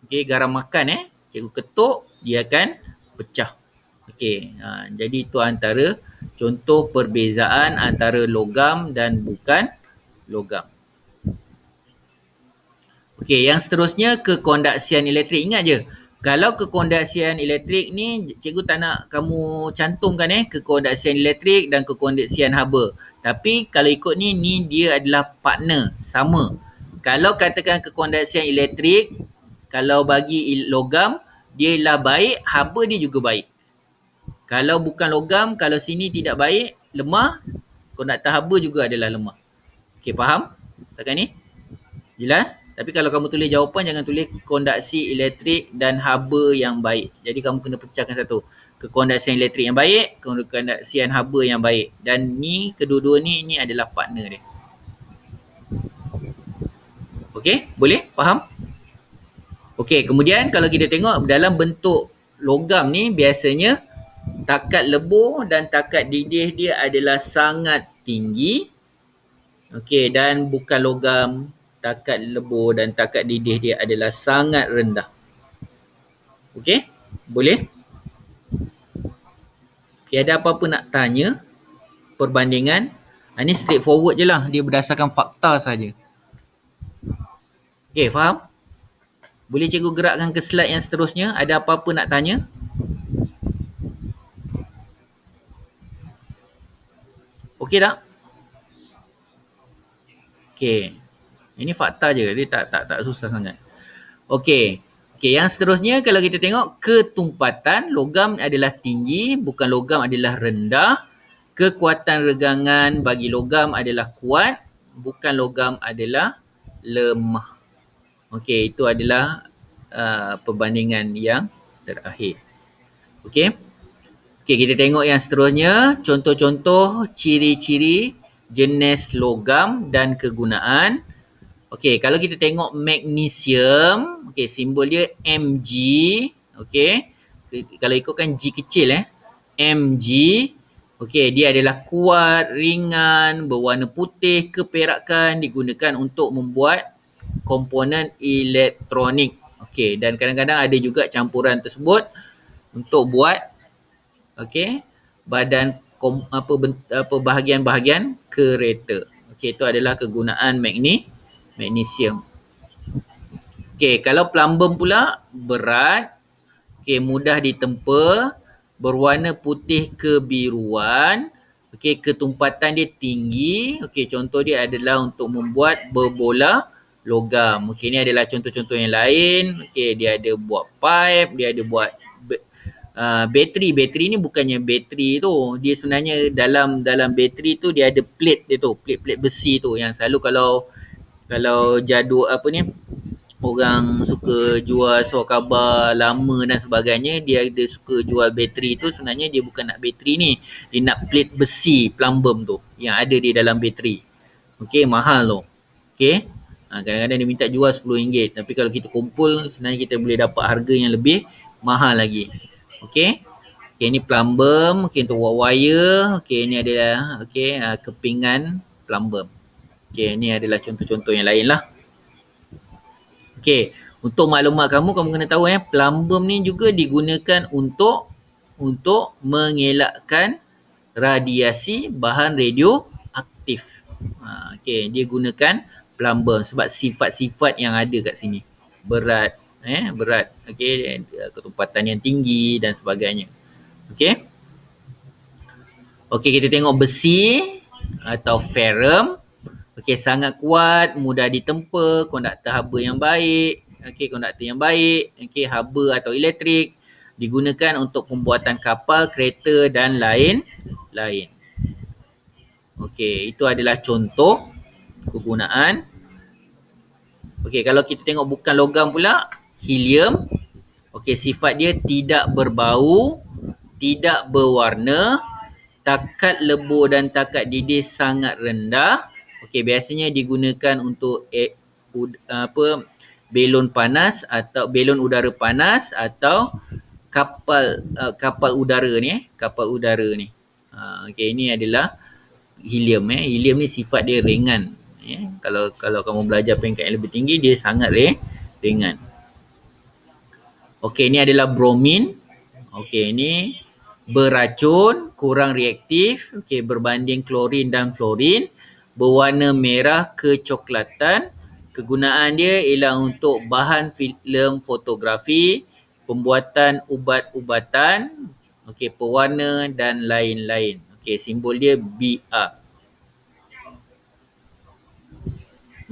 okey, garam makan cikgu ketuk, dia akan pecah. Okey, jadi itu antara contoh perbezaan antara logam dan bukan logam. Okey, yang seterusnya kekondaksian elektrik. Ingat je, kalau kekondaksian elektrik ni cikgu tak nak kamu cantumkan kekondaksian elektrik dan kekondaksian haba. Tapi kalau ikut ni dia adalah partner, sama. Kalau katakan kekondaksian elektrik, kalau bagi logam, dia ialah baik, haba dia juga baik. Kalau bukan logam, kalau sini tidak baik, lemah, konduktor haba juga adalah lemah. Okey, faham? Setakat ni? Jelas? Tapi kalau kamu tulis jawapan, jangan tulis kondaksi elektrik dan haba yang baik. Jadi kamu kena pecahkan satu. Kekondaksian elektrik yang baik, kekondaksian haba yang baik. Dan ni, kedua-dua ni adalah partner dia. Okey, boleh? Faham? Okey, kemudian kalau kita tengok dalam bentuk logam ni, biasanya takat lebur dan takat didih dia adalah sangat tinggi. Okey, dan bukan logam, takat lebur dan takat didih dia adalah sangat rendah. Okey? Boleh? Okey, ada apa-apa nak tanya? Perbandingan? Ini straightforward je lah. Dia berdasarkan fakta saja. Okey, faham? Boleh cikgu gerakkan ke slide yang seterusnya? Ada apa-apa nak tanya? Okey tak? Okey. Ini fakta je. Dia tak susah sangat. Okey. Okey, yang seterusnya kalau kita tengok ketumpatan, logam adalah tinggi, bukan logam adalah rendah. Kekuatan regangan bagi logam adalah kuat, bukan logam adalah lemah. Okey, itu adalah perbandingan yang terakhir. Okey. Okey, kita tengok yang seterusnya. Contoh-contoh ciri-ciri jenis logam dan kegunaan. Okey, kalau kita tengok magnesium, okey, simbol dia Mg, okey. Kalau ikutkan G kecil Mg, okey, dia adalah kuat, ringan, berwarna putih, keperakan, digunakan untuk membuat komponen elektronik. Okey, dan kadang-kadang ada juga campuran tersebut untuk buat okey, bahagian-bahagian kereta. Okey, itu adalah kegunaan magnesium. Okey, kalau plumbum pula berat, okey, mudah ditempa, berwarna putih kebiruan, okey, ketumpatan dia tinggi, okey, contoh dia adalah untuk membuat berbola logam. Okey, ini adalah contoh-contoh yang lain. Okey, dia ada buat pipe, dia ada buat bateri ni bukannya bateri tu, dia sebenarnya dalam bateri tu dia ada plate dia tu, plate besi tu yang selalu kalau jadual apa ni, orang suka jual surat khabar lama dan sebagainya, dia ada suka jual bateri tu, sebenarnya dia bukan nak bateri ni, dia nak plate besi plumbum tu yang ada di dalam bateri. Okey, mahal tu. Okey, kadang-kadang dia minta jual RM10, tapi kalau kita kumpul sebenarnya kita boleh dapat harga yang lebih mahal lagi. Okey. Okey, ni plumbum, okey, untuk wire. Okey, ni adalah kepingan plumbum. Okey, ni adalah contoh-contoh yang lain lah. Okey, untuk maklumat kamu kena tahu plumbum ni juga digunakan untuk mengelakkan radiasi bahan radioaktif. Okey, dia gunakan plumbum sebab sifat-sifat yang ada kat sini. Berat, berat. Okey, ketumpatan yang tinggi dan sebagainya. Okey. Okey, kita tengok besi atau ferrum. Okey, sangat kuat, mudah ditempa, konduktor haba yang baik. Okey, konduktor yang baik. Okey, haba atau elektrik digunakan untuk pembuatan kapal, kereta dan lain-lain. Okey, itu adalah contoh kegunaan. Okey, kalau kita tengok bukan logam pula, helium. Okey, sifat dia tidak berbau, tidak berwarna, takat lebur dan takat didih sangat rendah. Okey, biasanya digunakan untuk belon panas atau belon udara panas atau kapal udara ni kapal udara ni. Okey, ini adalah helium Helium ni sifat dia ringan. Kalau kamu belajar peringkat yang lebih tinggi, dia sangat ringan. Okey, ini adalah bromin. Okey, ini beracun, kurang reaktif, okey, berbanding klorin dan fluorin, berwarna merah kecoklatan. Kegunaan dia ialah untuk bahan filem fotografi, pembuatan ubat-ubatan, okey, pewarna dan lain-lain. Okey, simbol dia BR.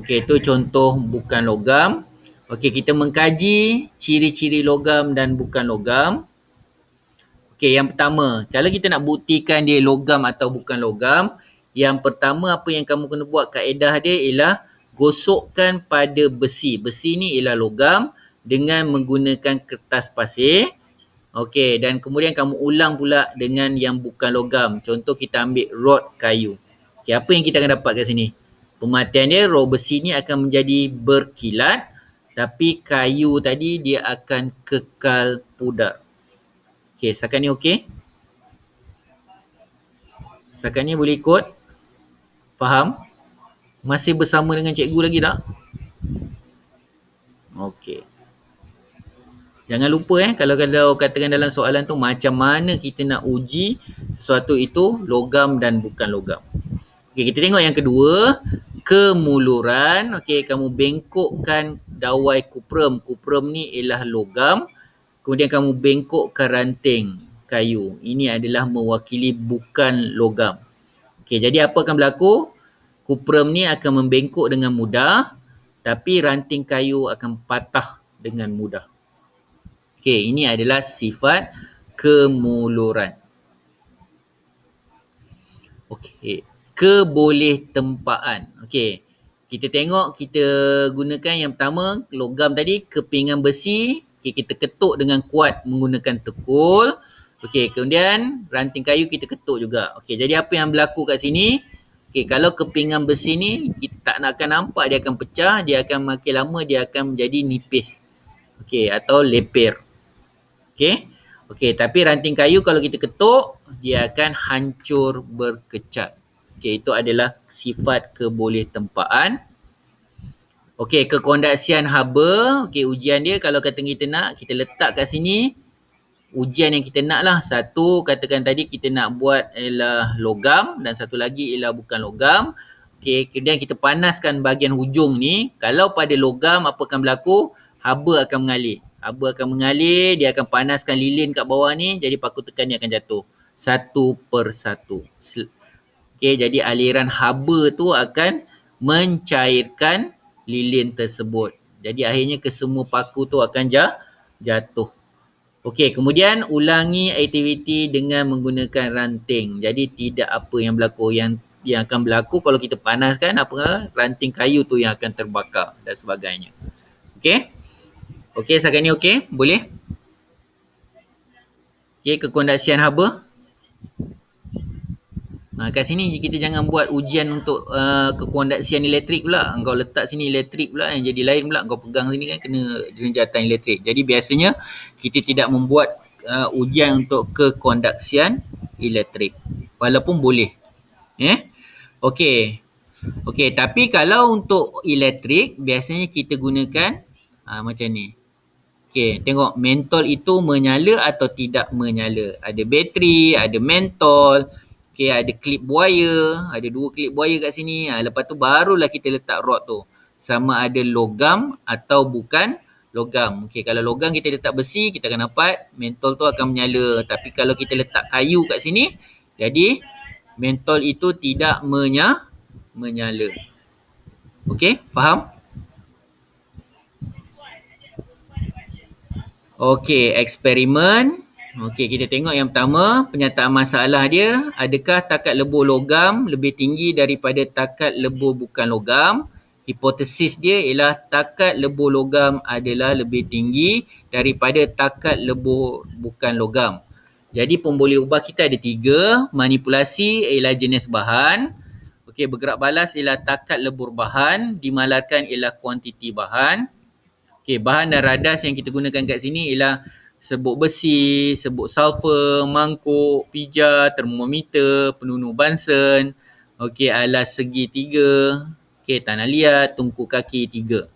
Okey, itu contoh bukan logam. Okey, kita mengkaji ciri-ciri logam dan bukan logam. Okey, yang pertama, kalau kita nak buktikan dia logam atau bukan logam, yang pertama apa yang kamu kena buat, kaedah dia ialah gosokkan pada besi. Besi ni ialah logam dengan menggunakan kertas pasir. Okey, dan kemudian kamu ulang pula dengan yang bukan logam. Contoh kita ambil rod kayu. Okey, apa yang kita akan dapat kat sini? Pematian dia, rod besi ni akan menjadi berkilat, tapi kayu tadi dia akan kekal pudar. Okey, setakat ni okey? Setakat ni boleh ikut? Faham? Masih bersama dengan cikgu lagi tak? Okey. Jangan lupa kalau katakan dalam soalan tu macam mana kita nak uji sesuatu itu logam dan bukan logam. Okey, kita tengok yang kedua, kemuluran. Okey, kamu bengkokkan dawai kuprum. Kuprum ni ialah logam. Kemudian kamu bengkokkan ranting kayu. Ini adalah mewakili bukan logam. Okey, jadi apa akan berlaku? Kuprum ni akan membengkok dengan mudah, tapi ranting kayu akan patah dengan mudah. Okey, ini adalah sifat kemuluran. Okey, keboleh-tempaan. Okey, kita tengok kita gunakan yang pertama logam tadi, kepingan besi. Okey, kita ketuk dengan kuat menggunakan tekul. Okey, kemudian ranting kayu kita ketuk juga. Okey, jadi apa yang berlaku kat sini? Okey, kalau kepingan besi ni kita tak nak akan nampak dia akan pecah, dia akan makin lama dia akan menjadi nipis. Okey, atau lepir. Okey. Okey, tapi ranting kayu kalau kita ketuk, dia akan hancur berkecat. Okey, itu adalah sifat keboleh-tempaan. Okey, kekondaksian haba. Okey, ujian dia kalau kata kita nak, kita letak kat sini. Ujian yang kita nak lah. Satu, katakan tadi kita nak buat ialah logam dan satu lagi ialah bukan logam. Okey, kemudian kita panaskan bahagian hujung ni. Kalau pada logam, apa akan berlaku? Haba akan mengalir. Haba akan mengalir, dia akan panaskan lilin kat bawah ni, jadi paku tekan ni akan jatuh. Satu per satu. Okey, jadi aliran haba tu akan mencairkan lilin tersebut. Jadi akhirnya kesemua paku tu akan jatuh. Okey, kemudian ulangi aktiviti dengan menggunakan ranting. Jadi tidak apa yang berlaku. Yang akan berlaku kalau kita panaskan ranting kayu tu yang akan terbakar dan sebagainya. Okey? Okey, setakat ni okey? Boleh? Okey, kekondaksian haba. Kat sini kita jangan buat ujian untuk kekondaksian elektrik pula. Kau letak sini elektrik pula, yang jadi lain pula. Kau pegang sini kan kena jejatan elektrik. Jadi biasanya kita tidak membuat ujian untuk kekondaksian elektrik. Walaupun boleh. Okey. Okey, tapi kalau untuk elektrik biasanya kita gunakan macam ni. Okey, tengok mentol itu menyala atau tidak menyala. Ada bateri, ada mentol. Okey, ada klip buaya. Ada 2 klip buaya kat sini. Lepas tu barulah kita letak rod tu. Sama ada logam atau bukan logam. Okey, kalau logam kita letak besi, kita akan dapat mentol tu akan menyala. Tapi kalau kita letak kayu kat sini, jadi mentol itu tidak menyala. Okey, faham? Okey, eksperimen. Okey, kita tengok yang pertama, penyataan masalah dia. Adakah takat lebur logam lebih tinggi daripada takat lebur bukan logam? Hipotesis dia ialah takat lebur logam adalah lebih tinggi daripada takat lebur bukan logam. Jadi pemboleh ubah kita ada 3. Manipulasi ialah jenis bahan. Okey, bergerak balas ialah takat lebur bahan. Dimalarkan ialah kuantiti bahan. Okey, bahan dan radas yang kita gunakan kat sini ialah serbuk besi, serbuk sulfur, mangkuk, pija, termometer, penunuh Bunsen, okey, alas segi 3, okey, tanah liat, tungku kaki 3.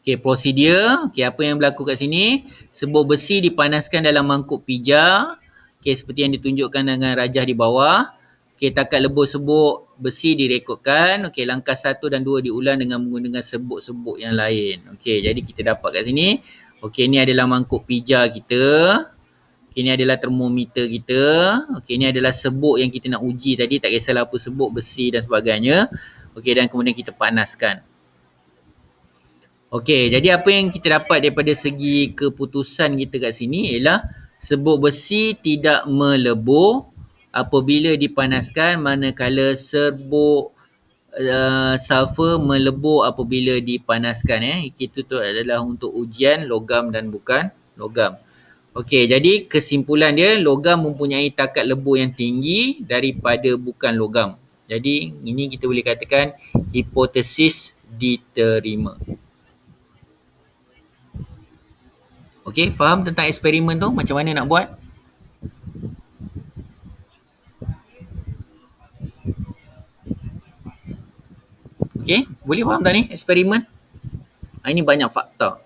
Okey, prosedur. Okey, apa yang berlaku kat sini? Serbuk besi dipanaskan dalam mangkuk pija. Okey, seperti yang ditunjukkan dengan rajah di bawah. Okey, takat lebur serbuk besi direkodkan. Okey, langkah 1 dan 2 diulang dengan menggunakan serbuk-serbuk yang lain. Okey, jadi kita dapat kat sini. Okey, ni adalah mangkuk pija kita. Okey, ni adalah termometer kita. Okey, ni adalah serbuk yang kita nak uji tadi. Tak kisahlah apa serbuk, besi dan sebagainya. Okey, dan kemudian kita panaskan. Okey, jadi apa yang kita dapat daripada segi keputusan kita kat sini ialah serbuk besi tidak melebur apabila dipanaskan, manakala serbuk sulfur melebur apabila dipanaskan. Itu tu adalah untuk ujian logam dan bukan logam. Okey, jadi kesimpulan dia, logam mempunyai takat lebur yang tinggi daripada bukan logam. Jadi ini kita boleh katakan hipotesis diterima. Okey, faham tentang eksperimen tu? Macam mana nak buat? Boleh faham tak ni eksperimen? Ini banyak fakta.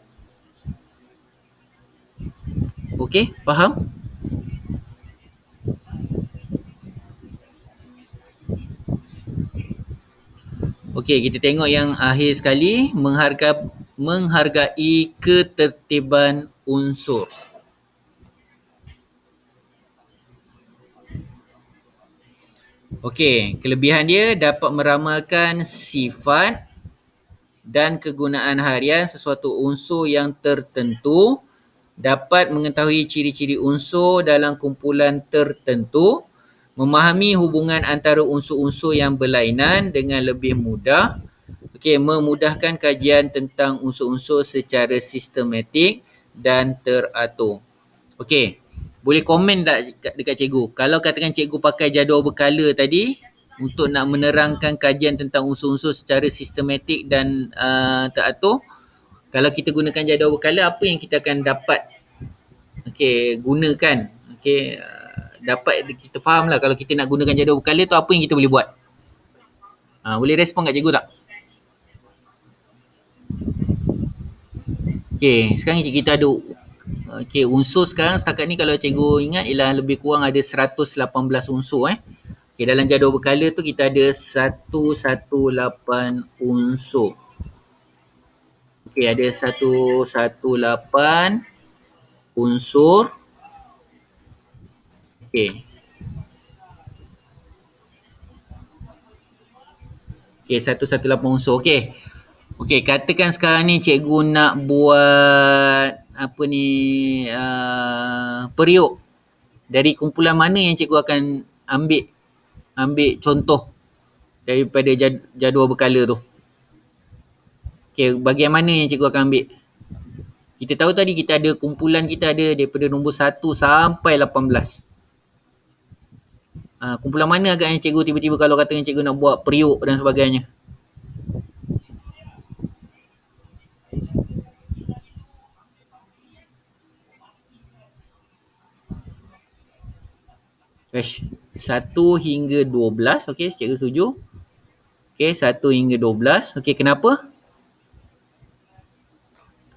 Okey, faham? Okey, kita tengok yang akhir sekali, menghargai ketertiban unsur. Okey, kelebihan dia dapat meramalkan sifat dan kegunaan harian sesuatu unsur yang tertentu, dapat mengetahui ciri-ciri unsur dalam kumpulan tertentu, memahami hubungan antara unsur-unsur yang berlainan dengan lebih mudah, memudahkan kajian tentang unsur-unsur secara sistematik dan teratur. Okey, boleh komen tak dekat cikgu? Kalau katakan cikgu pakai jadual berkala tadi untuk nak menerangkan kajian tentang unsur-unsur secara sistematik dan teratur, kalau kita gunakan jadual berkala, apa yang kita akan dapat gunakan? Dapat kita faham lah kalau kita nak gunakan jadual berkala tu apa yang kita boleh buat. Boleh respon kat cikgu tak? Sekarang kita ada unsur sekarang setakat ni kalau cikgu ingat ialah lebih kurang ada 118 unsur dalam jadual berkala tu kita ada 118 unsur. Ada 118 unsur. Okey. 118 unsur. Okey, katakan sekarang ni cikgu nak buat apa ni periuk. Dari kumpulan mana yang cikgu akan ambil contoh daripada jadual berkala tu? Bahagian mana yang cikgu akan ambil? Kita tahu tadi kita ada kumpulan kita ada daripada nombor 1 sampai 18. Kumpulan mana agaknya cikgu tiba-tiba kalau katakan cikgu nak buat periuk dan sebagainya? Baik, 1 hingga 12. Okey, cikgu setuju. 1 hingga 12. Okey, kenapa?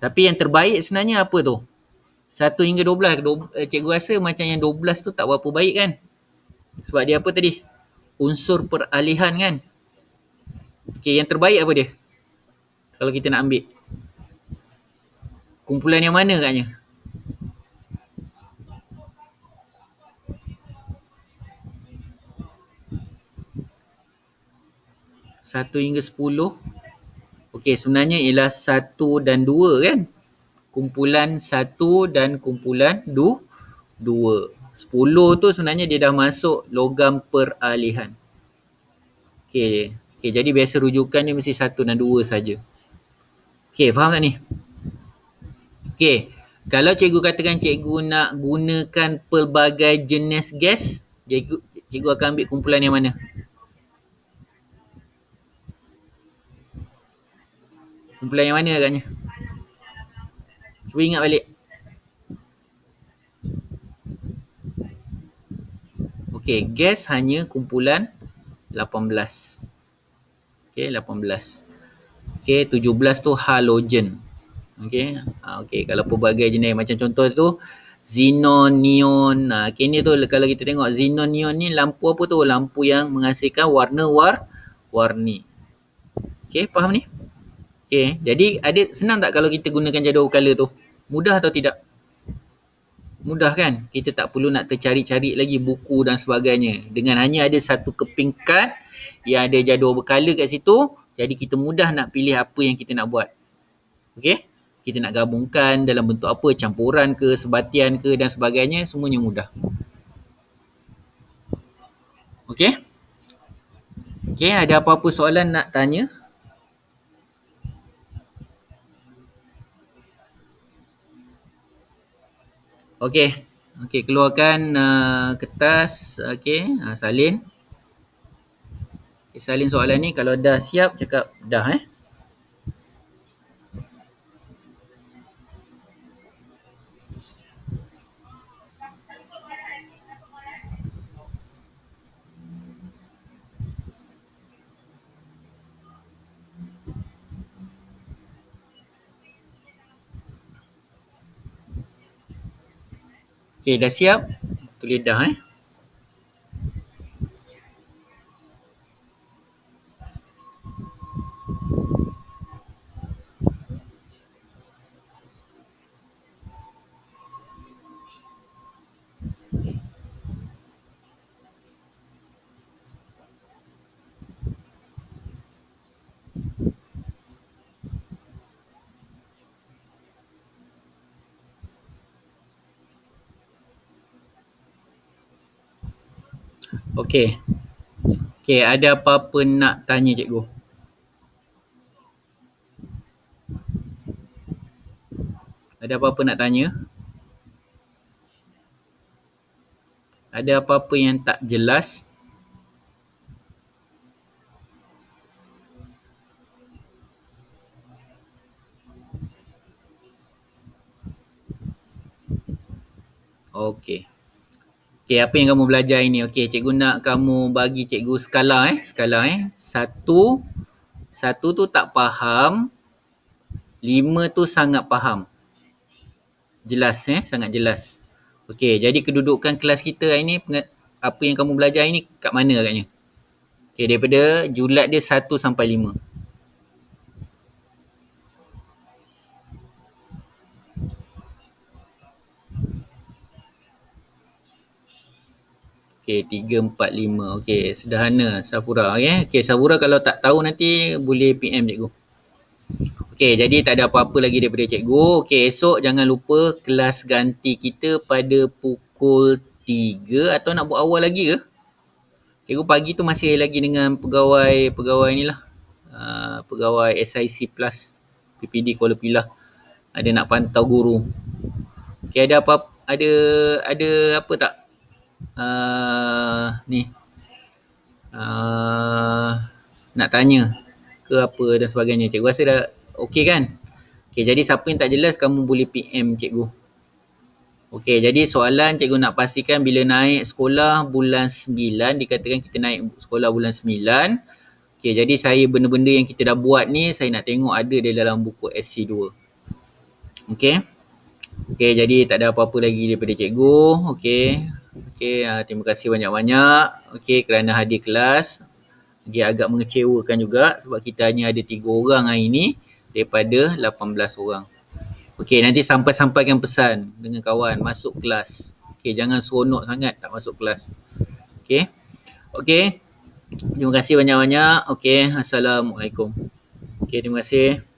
Tapi yang terbaik sebenarnya apa tu? 1 hingga 12. Cikgu rasa macam yang 12 tu tak berapa baik kan? Sebab dia apa tadi? Unsur peralihan kan? Yang terbaik apa dia? Kalau kita nak ambil. Kumpulan yang mana katnya? 1 hingga 10. Sebenarnya ialah 1 dan 2 kan? Kumpulan 1 dan kumpulan 2. 10 tu sebenarnya dia dah masuk logam peralihan. Jadi biasa rujukan dia mesti 1 dan 2 saja. Faham tak ni? Kalau cikgu katakan cikgu nak gunakan pelbagai jenis gas, cikgu akan ambil kumpulan yang mana? Kumpulan yang mana agaknya? Cuba ingat balik. Gas hanya kumpulan 18. 18. 17 tu halogen. Kalau pelbagai jenis macam contoh tu xenon, neon. Ni tu kalau kita tengok xenon, neon ni lampu apa tu? Lampu yang menghasilkan warna-warni. Faham ni? Jadi senang tak kalau kita gunakan jadual berkala tu? Mudah atau tidak? Mudah kan? Kita tak perlu nak tercari-cari lagi buku dan sebagainya. Dengan hanya ada satu keping kad yang ada jadual berkala kat situ, jadi kita mudah nak pilih apa yang kita nak buat. Kita nak gabungkan dalam bentuk apa, campuran ke, sebatian ke dan sebagainya, semuanya mudah. Ada apa-apa soalan nak tanya? Keluarkan kertas. Salin. Salin soalan ni. Kalau dah siap, cakap dah. Okey, dah siap? Tulis dah Okey. Okey, ada apa-apa nak tanya cikgu? Ada apa-apa nak tanya? Ada apa-apa yang tak jelas? Okey. Okey, apa yang kamu belajar ini? Okey, cikgu nak kamu bagi cikgu skala skala Satu, satu tu tak faham, lima tu sangat faham. Jelas sangat jelas. Okey, jadi kedudukan kelas kita hari ni, apa yang kamu belajar ini kat mana agaknya? Okey, daripada julat dia 1 sampai 5. Okey, 3, 4, 5. Okey, sederhana Safura. Okey, Safura kalau tak tahu nanti boleh PM cikgu. Okey, jadi tak ada apa-apa lagi daripada cikgu. Okey, esok jangan lupa kelas ganti kita pada pukul 3 atau nak buat awal lagi ke? Cikgu pagi tu masih lagi dengan pegawai ni lah. Pegawai SIC Plus, PPD Kuala Pilah. Ada nak pantau guru. Okey, ada apa tak? Ni nak tanya ke apa dan sebagainya. Cikgu rasa dah okey kan? Okey, jadi siapa yang tak jelas kamu boleh PM cikgu. Okey, jadi soalan cikgu nak pastikan bila naik sekolah bulan 9, dikatakan kita naik sekolah bulan 9. Okey, jadi saya benda-benda yang kita dah buat ni saya nak tengok ada di dalam buku SC2. Okey. Okey, jadi tak ada apa-apa lagi daripada cikgu. Okey. Okey, terima kasih banyak-banyak. Okey, kerana hadir kelas. Dia agak mengecewakan juga sebab kita hanya ada 3 orang hari ni daripada 18 orang. Okey, nanti sampaikan pesan dengan kawan masuk kelas. Okey, jangan seronok sangat tak masuk kelas. Okey. Okey. Terima kasih banyak-banyak. Okey, Assalamualaikum. Okey, terima kasih.